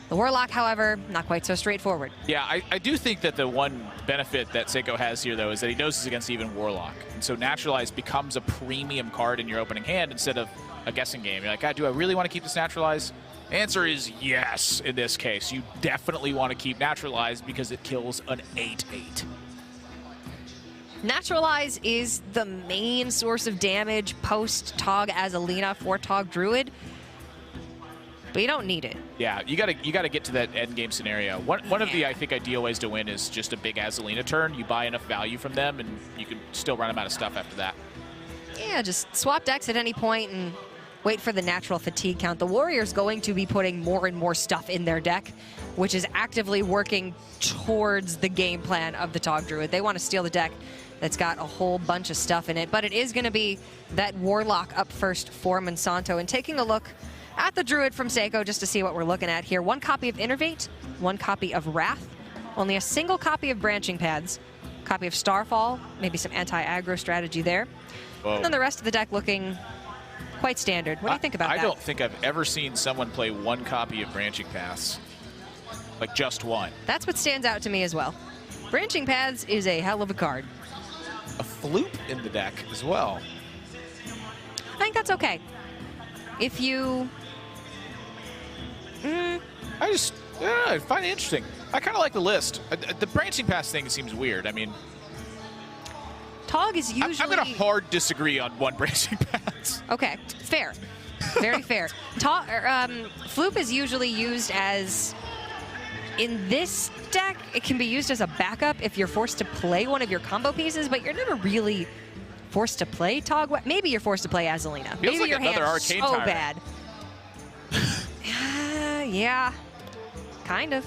The Warlock, however, not quite so straightforward. Yeah, I do think that the one benefit that Seiko has here, though, is that he knows it's against even Warlock. And so Naturalize becomes a premium card in your opening hand instead of a guessing game. You're like, God, do I really want to keep this Naturalize? Answer is yes in this case. You definitely want to keep Naturalize because it kills an 8/8. Naturalize is the main source of damage post-Tog Azalina for Tog Druid, but you don't need it. Yeah, you gotta get to that end game scenario. One of the, I think, ideal ways to win is just a big Azalina turn. You buy enough value from them, and you can still run them out of stuff after that. Yeah, just swap decks at any point and wait for the natural fatigue count. The Warrior's going to be putting more and more stuff in their deck, which is actively working towards the game plan of the Tog Druid. They want to steal the deck that's got a whole bunch of stuff in it, but it is going to be that Warlock up first for Monsanto. And taking a look at the Druid from Seiko just to see what we're looking at here. 1 copy of Innervate, 1 copy of Wrath, only a single copy of Branching Pads, copy of Starfall, maybe some anti-aggro strategy there. Whoa. And then the rest of the deck looking quite standard. What do you think about that? I don't think I've ever seen someone play 1 copy of Branching Paths. Like, just 1. That's what stands out to me as well. Branching Paths is a hell of a card. A Floop in the deck as well. I think that's okay. If you... I find it interesting. I kind of like the list. The Branching Paths thing seems weird. I mean... Tog is usually... I'm going to hard disagree on 1 Branching Paths. Okay, fair. Very fair. Floop is usually used as... In this deck, it can be used as a backup if you're forced to play one of your combo pieces, but you're never really forced to play Tog. Maybe you're forced to play Azalina. Feels Maybe like your another hand's arcane so tyrant. bad. Yeah, kind of.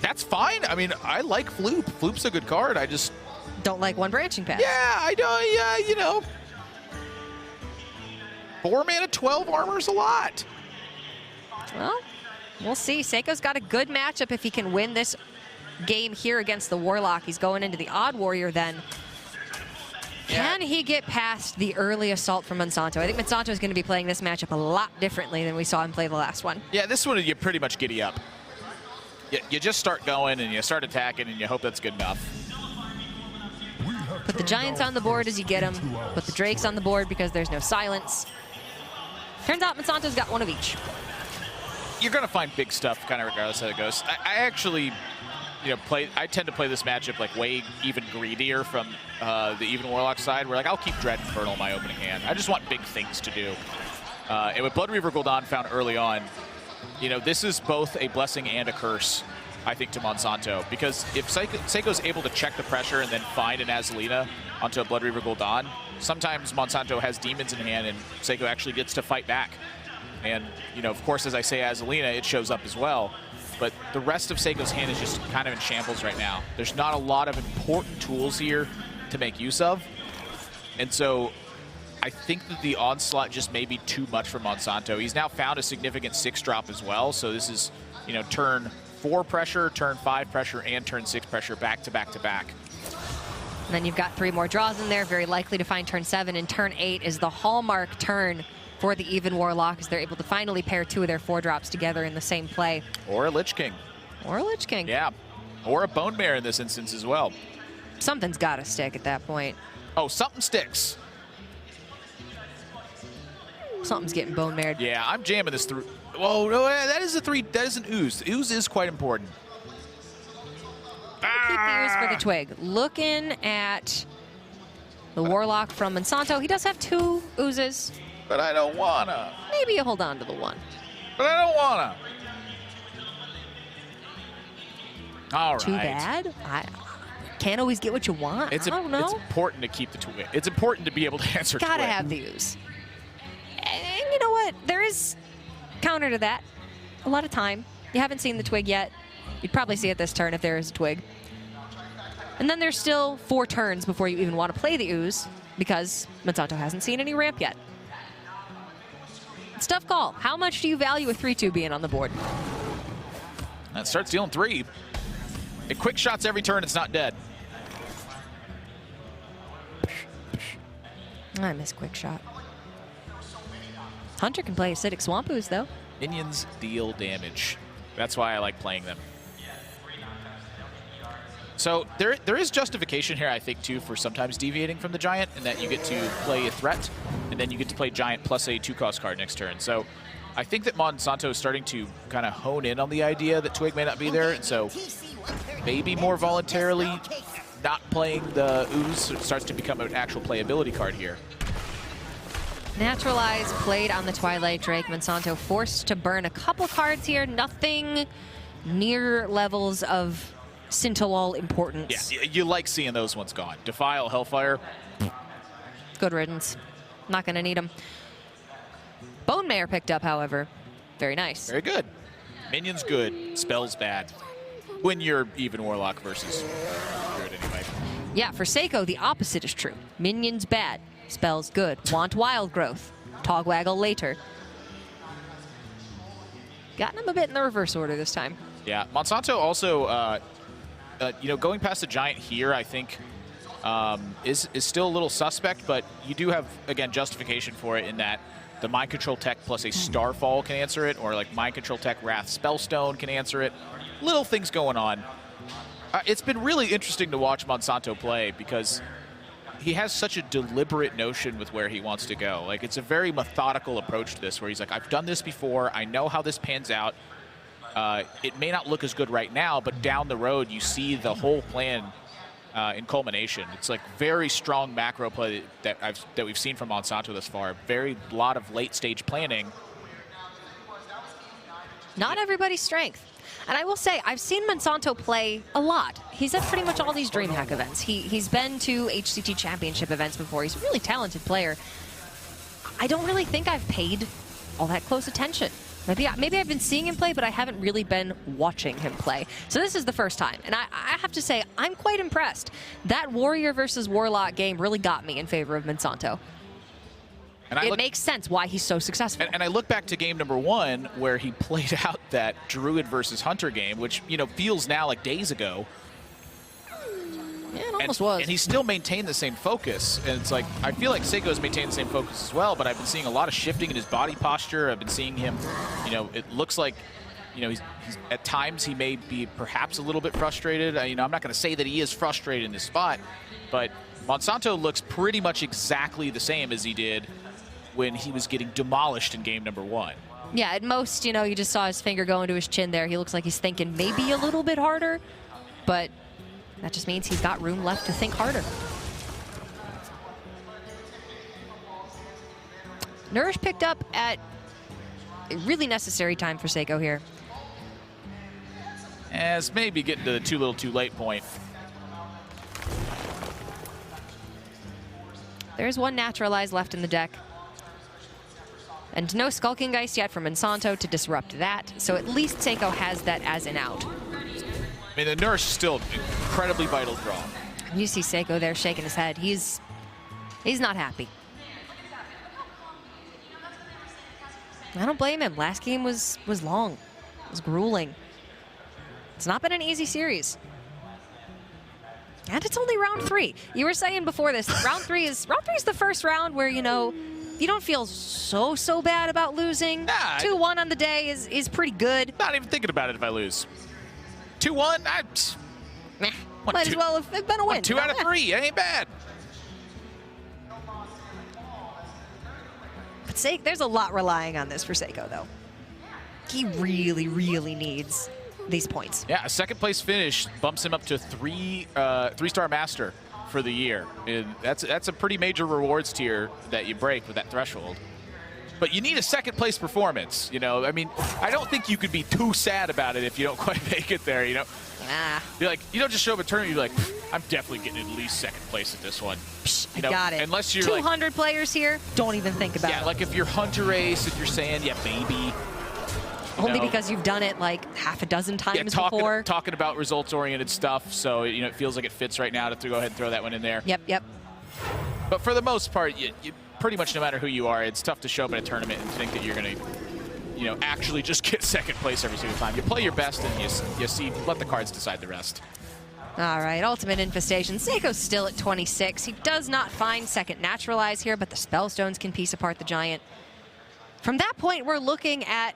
That's fine. I mean, I like Floop. Floop's a good card. I just don't like one branching path. Yeah, I don't. Yeah, you know, 4 mana, 12 armor's a lot. Well, we'll see. Seiko's got a good matchup if he can win this game here against the Warlock. He's going into the Odd Warrior then. Can he get past the early assault from Monsanto? I think Monsanto is going to be playing this matchup a lot differently than we saw him play the last one. Yeah, this one you pretty much giddy up. You just start going and you start attacking and you hope that's good enough. Put the Giants on the board as you get them. Put the Drakes on the board because there's no silence. Turns out Monsanto's got one of each. You're going to find big stuff kind of regardless of how it goes. I actually, you know, I tend to play this matchup like way even greedier from the Even Warlock side, where like I'll keep Dread Infernal in my opening hand. I just want big things to do. And with Blood Reaver Gul'dan found early on, you know, this is both a blessing and a curse, I think, to Monsanto. Because if Seiko's able to check the pressure and then find an Azalina onto a Blood Reaver Gul'dan, sometimes Monsanto has demons in hand and Seiko actually gets to fight back. And, you know, of course, as I say Azalina, it shows up as well. But the rest of Seiko's hand is just kind of in shambles right now. There's not a lot of important tools here to make use of. And so I think that the Onslaught just may be too much for Monsanto. He's now found a significant 6-drop as well. So this is, you know, turn 4 pressure, turn 5 pressure, and turn 6 pressure back to back to back. And then you've got 3 more draws in there, very likely to find turn 7. And turn 8 is the hallmark turn for the Even Warlock, as they're able to finally pair 2 of their 4-drops together in the same play. Or a Lich King. Or a Lich King. Yeah. Or a Bone Mare in this instance as well. Something's got to stick at that point. Oh, something sticks. Something's getting bone married. Yeah, I'm jamming this through. Whoa, no, that is a 3. That is an ooze. The ooze is quite important. Keep the ooze for the twig. Looking at the Warlock from Monsanto, he does have 2 oozes. But I don't wanna. Maybe you hold on to the 1. But I don't wanna. All right. Too bad. I can't always get what you want. I don't know. It's important to keep the twig. It's important to be able to answer Gotta twig. have the ooze. And you know what? There is counter to that. A lot of time. You haven't seen the twig yet. You'd probably see it this turn if there is a twig. And then there's still 4 turns before you even want to play the ooze, because Monsanto hasn't seen any ramp yet. It's a tough call. How much do you value a 3-2 being on the board? That starts dealing 3. It quick shots every turn. It's not dead. I miss quick shot. Hunter can play acidic swamp ooze though. Minions deal damage. That's why I like playing them. So there is justification here, I think, too, for sometimes deviating from the Giant, in that you get to play a threat, and then you get to play Giant plus a 2-cost card next turn. So I think that Monsanto is starting to kind of hone in on the idea that Twig may not be there, and so maybe more voluntarily not playing the Ooze starts to become an actual playability card here. Naturalize played on the Twilight Drake. Monsanto forced to burn a couple cards here. Nothing near levels of Scintillol importance. Yeah, you like seeing those ones gone. Defile, Hellfire. Good riddance. Not going to need them. Bone Mare picked up, however. Very nice. Very good. Minions good. Spells bad. When you're Even Warlock versus good anyway. Yeah, for Seiko, the opposite is true. Minions bad. Spells good. Want Wild Growth. Togwaggle later. Gotten him a bit in the reverse order this time. Yeah, Monsanto also, you know, going past the Giant here, I think, is still a little suspect, but you do have, again, justification for it in that the Mind Control Tech plus a Starfall can answer it, or like Mind Control Tech Wrath Spellstone can answer it. Little things going on. It's been really interesting to watch Monsanto play because he has such a deliberate notion with where he wants to go. Like, it's a very methodical approach to this, where he's like, I've done this before, I know how this pans out. It may not look as good right now, but down the road, you see the whole plan in culmination. It's like very strong macro play that we've seen from Monsanto thus far. Very lot of late stage planning. Not everybody's strength. And I will say, I've seen Monsanto play a lot. He's at pretty much all these Dreamhack events. He's been to HCT Championship events before. He's a really talented player. I don't really think I've paid all that close attention Maybe I've been seeing him play, but I haven't really been watching him play. So this is the first time, and I have to say, I'm quite impressed. That Warrior versus Warlock game really got me in favor of Monsanto. And it makes sense why he's so successful. And I look back to game number 1 where he played out that Druid versus Hunter game, which, you know, feels now like days ago. Yeah, it almost was. And he still maintained the same focus. And it's like, I feel like Seiko's maintained the same focus as well, but I've been seeing a lot of shifting in his body posture. I've been seeing him, you know, it looks like, you know, he's at times he may be perhaps a little bit frustrated. You know, I'm not going to say that he is frustrated in this spot, but Monsanto looks pretty much exactly the same as he did when he was getting demolished in game number 1. Yeah, at most, you know, you just saw his finger go into his chin there. He looks like he's thinking maybe a little bit harder, but that just means he's got room left to think harder. Nourish picked up at a really necessary time for Seiko here. As maybe getting to the too little too late point. There's one Naturalize left in the deck. And no Skulking Geist yet from Monsanto to disrupt that, so at least Seiko has that as an out. I mean, the Nourish is still incredibly vital draw. You see Seiko there shaking his head. He's not happy. I don't blame him. Last game was long. It was grueling. It's not been an easy series. And it's only round 3. You were saying before this, round 3 is the first round where, you know, you don't feel so bad about losing. Nah, 2-1 on the day is pretty good. Not even thinking about it if I lose. 2-1, Might as well have been a win. 2 out of 3, it ain't bad. But there's a lot relying on this for Seiko, though. He really needs these points. Yeah, a second place finish bumps him up to 3-star master for the year. And that's a pretty major rewards tier that you break with that threshold. But you need a second place performance, you know. I mean, I don't think you could be too sad about it if you don't quite make it there, you know. Be like, you don't just show up a tournament, you're like, I'm definitely getting at least second place at this one. You know, I got it. Unless you're 200 players here, don't even think about it. Yeah, like if you're Hunter Race and you're saying, yeah, baby. Only because you've done it like half a dozen times before. Talking about results-oriented stuff, so you know it feels like it fits right now to go ahead and throw that one in there. Yep. But for the most part, you pretty much no matter who you are, it's tough to show up in a tournament and think that you're going to, you know, actually just get second place every single time. You play your best and you see, let the cards decide the rest. All right, Ultimate Infestation. Seiko's still at 26. He does not find second Naturalize here, but the Spellstones can piece apart the Giant. From that point, we're looking at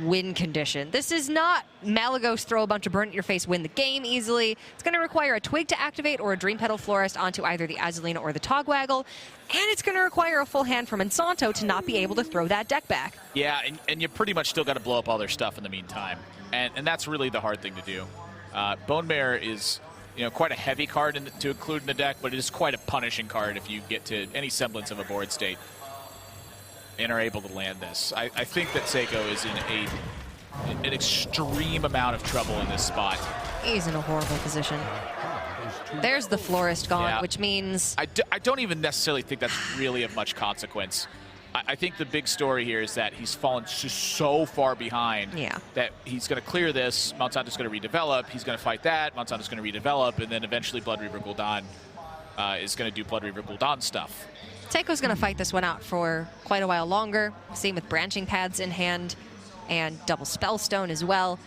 win condition. This is not Malagos throw a bunch of burn at your face, win the game easily. It's going to require a Twig to activate or a Dream Petal Florist onto either the Azalina or the Togwaggle, and it's going to require a full hand from Monsanto to not be able to throw that deck back. Yeah, and you pretty much still got to blow up all their stuff in the meantime, and that's really the hard thing to do. Bone Mare is, you know, quite a heavy card to include in the deck, but it is quite a punishing card if you get to any semblance of a board state and are able to land this. I think that Seiko is in an extreme amount of trouble in this spot. He's in a horrible position. There's the Florist gone, yeah. Which means... I don't even necessarily think that's really of much consequence. I think the big story here is that he's fallen just so far behind that he's going to clear this. Monsanto's going to redevelop. He's going to fight that. Monsanto's going to redevelop. And then eventually Blood Reaver Gul'dan is going to do Blood Reaver Gul'dan stuff. Seiko's going to fight this one out for quite a while longer. Same with Branching Pads in hand and double Spellstone as well.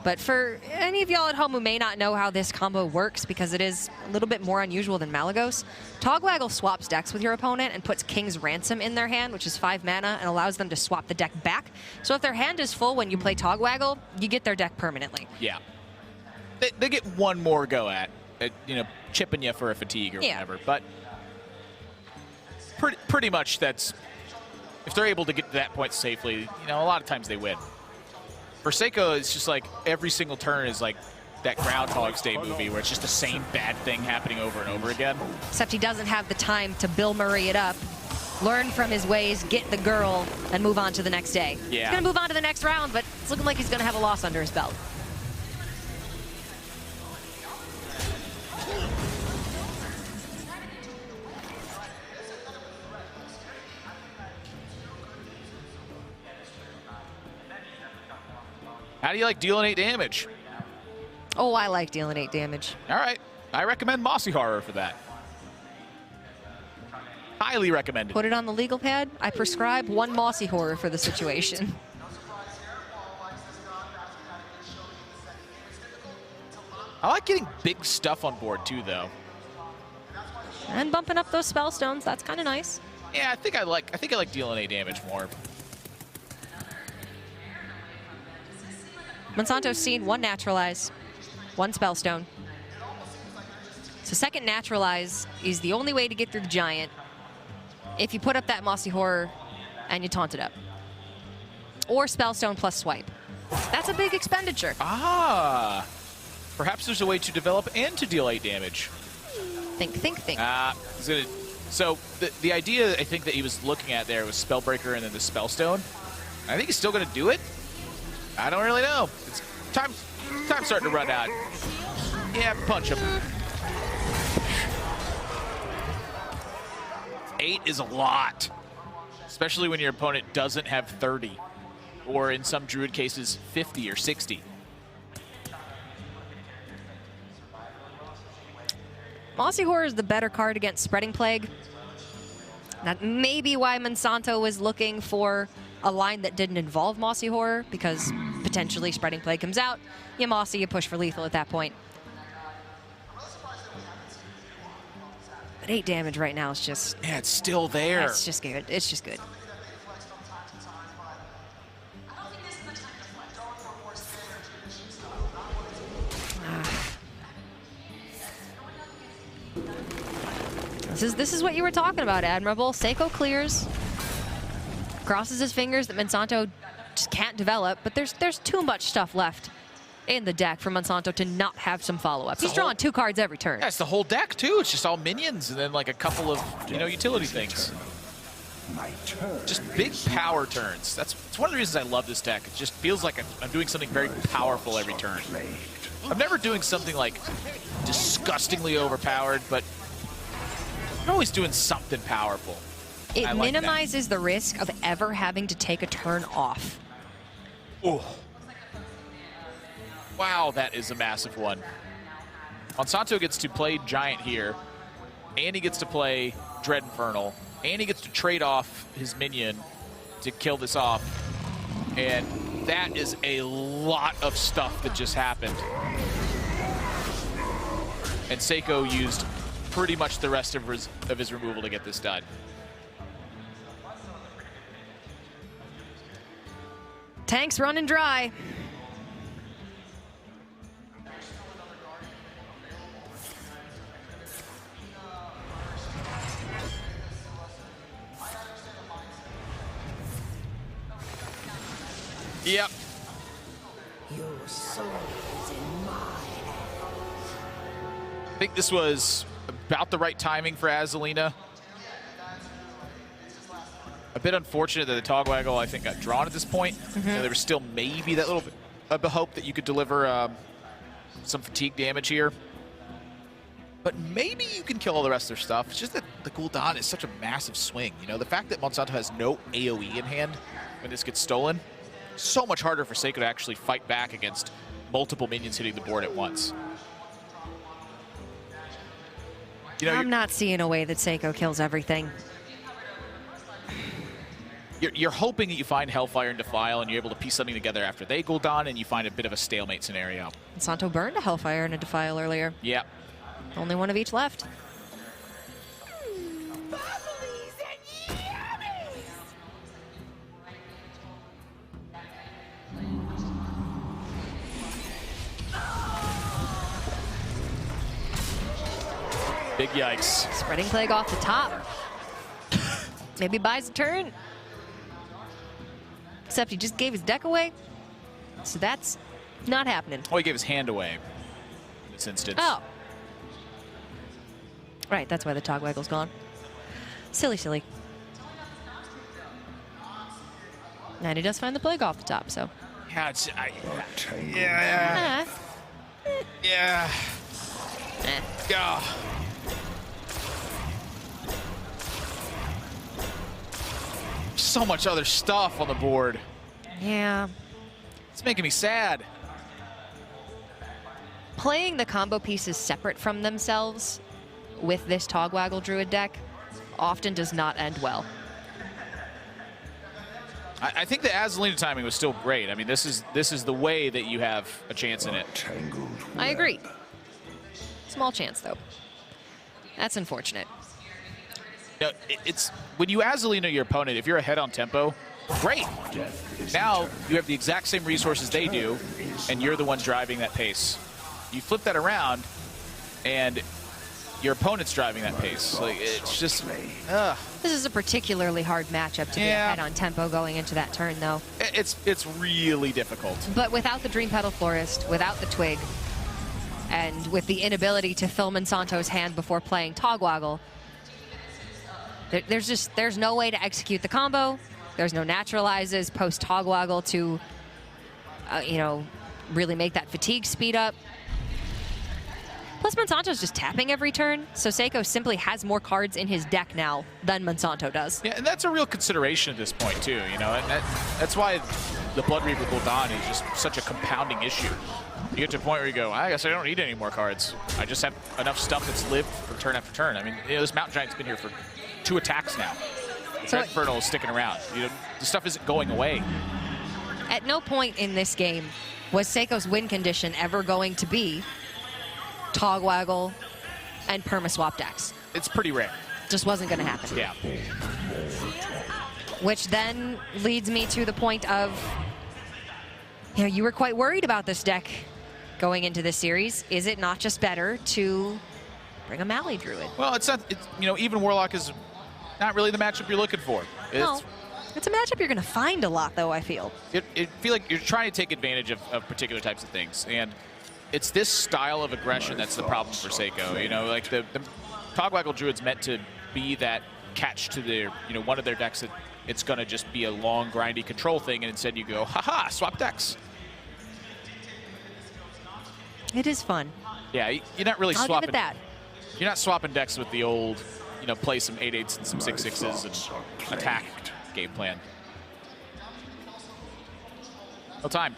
But for any of y'all at home who may not know how this combo works, because it is a little bit more unusual than Malagos, Togwaggle swaps decks with your opponent and puts King's Ransom in their hand, which is 5 mana, and allows them to swap the deck back. So if their hand is full when you play Togwaggle, you get their deck permanently. Yeah. They get one more go at you know, chipping you for a fatigue or whatever. But pretty much that's, if they're able to get to that point safely, you know, a lot of times they win. For Seiko, it's just like every single turn is like that Groundhog's Day movie where it's just the same bad thing happening over and over again. Except he doesn't have the time to Bill Murray it up, learn from his ways, get the girl, and move on to the next day. Yeah. He's going to move on to the next round, but it's looking like he's going to have a loss under his belt. How do you like dealing 8 damage? Oh, I like dealing 8 damage. All right. I recommend Mossy Horror for that. Highly recommended. Put it on the legal pad. I prescribe 1 Mossy Horror for the situation. I like getting big stuff on board too, though. And bumping up those spell stones, that's kind of nice. Yeah, I think I like dealing 8 damage more. Monsanto's seen 1 Naturalize, 1 Spellstone. So second Naturalize is the only way to get through the Giant if you put up that Mossy Horror and you taunt it up. Or Spellstone plus Swipe. That's a big expenditure. Ah! Perhaps there's a way to develop and to deal 8 damage. Think, think, think. So the idea I think that he was looking at there was Spellbreaker and then the Spellstone. I think he's still going to do it. I don't really know. It's time's starting to run out. Yeah, punch him. 8 is a lot, especially when your opponent doesn't have 30, or in some Druid cases, 50 or 60. Mossy Horror is the better card against Spreading Plague. That may be why Monsanto was looking for a line that didn't involve Mossy Horror, because potentially Spreading Plague comes out, you Mossy, you push for lethal at that point. But 8 damage right now is just... Yeah, it's still there. It's just good. It's just good. This is what you were talking about, Admirable. Seiko clears, crosses his fingers that Monsanto just can't develop, but there's too much stuff left in the deck for Monsanto to not have some follow-up. He's drawing 2 cards every turn. Yeah, it's the whole deck, too. It's just all minions and then, like, a couple of, utility things. Just big power turns. It's one of the reasons I love this deck. It just feels like I'm doing something very powerful every turn. I'm never doing something, like, disgustingly overpowered, but I'm always doing something powerful. It minimizes the risk of ever having to take a turn off. Oh. Wow, that is a massive one. Monsanto gets to play Giant here, and he gets to play Dread Infernal, and he gets to trade off his minion to kill this off. And that is a lot of stuff that just happened. And Seiko used pretty much the rest of his removal to get this done. Tank's running dry. Yep. Your soul is in mine. I think this was about the right timing for Azalina. A bit unfortunate that the Togwaggle, I think, got drawn at this point. There was still maybe that little bit of a hope that you could deliver some fatigue damage here. But maybe you can kill all the rest of their stuff. It's just that the Gul'dan is such a massive swing. The fact that Monsanto has no AoE in hand when this gets stolen, so much harder for Seiko to actually fight back against multiple minions hitting the board at once. I'm not seeing a way that Seiko kills everything. You're hoping that you find Hellfire and Defile and you're able to piece something together after they Gul'dan and you find a bit of a stalemate scenario. Monsanto burned a Hellfire and a Defile earlier. Yeah. Only one of each left. Big yikes. Spreading Plague off the top. Maybe buys a turn. Except he just gave his deck away. So that's not happening. Oh, he gave his hand away in this instance. Oh. Right, that's why the Togwaggle's gone. Silly, silly. And he does find the Plague off the top, so. Yeah, it's... Yeah. Go. So much other stuff on the board. Yeah. It's making me sad. Playing the combo pieces separate from themselves with this Togwaggle Druid deck often does not end well. I think the Azalina timing was still great. I mean, this is the way that you have a chance in it. I agree. Small chance, though. That's unfortunate. You know, it's when you Azalina your opponent, if you're ahead on tempo, great. Now you have the exact same resources they do, and you're the one driving that pace. You flip that around, and your opponent's driving that pace. Like, it's just, This is a particularly hard matchup to be ahead on tempo going into that turn, though. It's really difficult. But without the Dream Petal Florist, without the Twig, and with the inability to fill Monsanto's hand before playing Togwaggle, there's no way to execute the combo. There's no naturalizes post Togwaggle to, you know, really make that fatigue speed up. Plus, Monsanto's just tapping every turn, so Seiko simply has more cards in his deck now than Monsanto does. Yeah, and that's a real consideration at this point, too, you know, and that's why the Blood Reaver Gul'dan is just such a compounding issue. You get to a point where you go, I guess I don't need any more cards. I just have enough stuff that's lived for turn after turn. I mean, you know, this Mountain Giant's been here for 2 attacks now. So Red Infernal is sticking around. You know, the stuff isn't going away. At no point in this game was Seiko's win condition ever going to be Togwaggle and perma-swap decks. It's pretty rare. Just wasn't going to happen. Yeah. Which then leads me to the point of, you know, you were quite worried about this deck going into this series. Is it not just better to bring a Mally Druid? Well, it's not, you know, even Warlock is not really the matchup you're looking for. No. It's a matchup you're going to find a lot, though, I feel. It feel like you're trying to take advantage of particular types of things. And it's this style of aggression that's the problem for Seiko. You know, like the Togwaggle Druid's meant to be that catch to their, you know, one of their decks that it's going to just be a long, grindy control thing, and instead you go, haha, swap decks. It is fun. Yeah, you're not really I'll swapping. give it that. You're not swapping decks with the old, you know, play some 8/8s and some 6/6s and attack game plan. No time.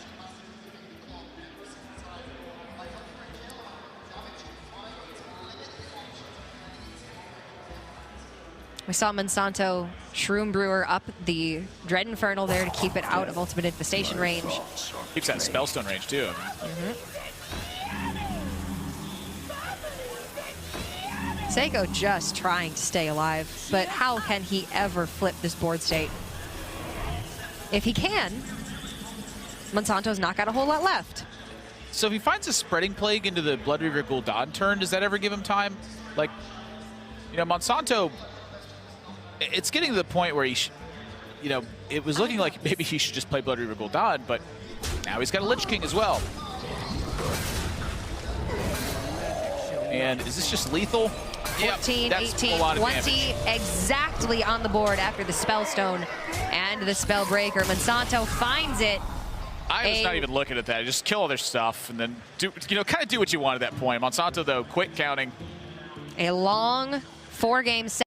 We saw Monsanto Shroom Brewer up the Dread Infernal there to keep it out of Ultimate Infestation range. Keeps that Spellstone range, too. Seiko just trying to stay alive, but how can he ever flip this board state? If he can, Monsanto's not got a whole lot left. So if he finds a Spreading Plague into the Blood Reaver Gul'dan turn, does that ever give him time? Like, you know, Monsanto, it's getting to the point where he, you know, it was looking like maybe he should just play Blood Reaver Gul'dan, but now he's got a Lich King as well. And is this just lethal? 14, Yep, 18, 20 exactly on the board after the Spellstone and the Spellbreaker. Monsanto finds it. I was not even looking at that. Just kill all their stuff and then do, you know, kind of do what you want at that point. Monsanto, though, quick counting. A long 4-game set.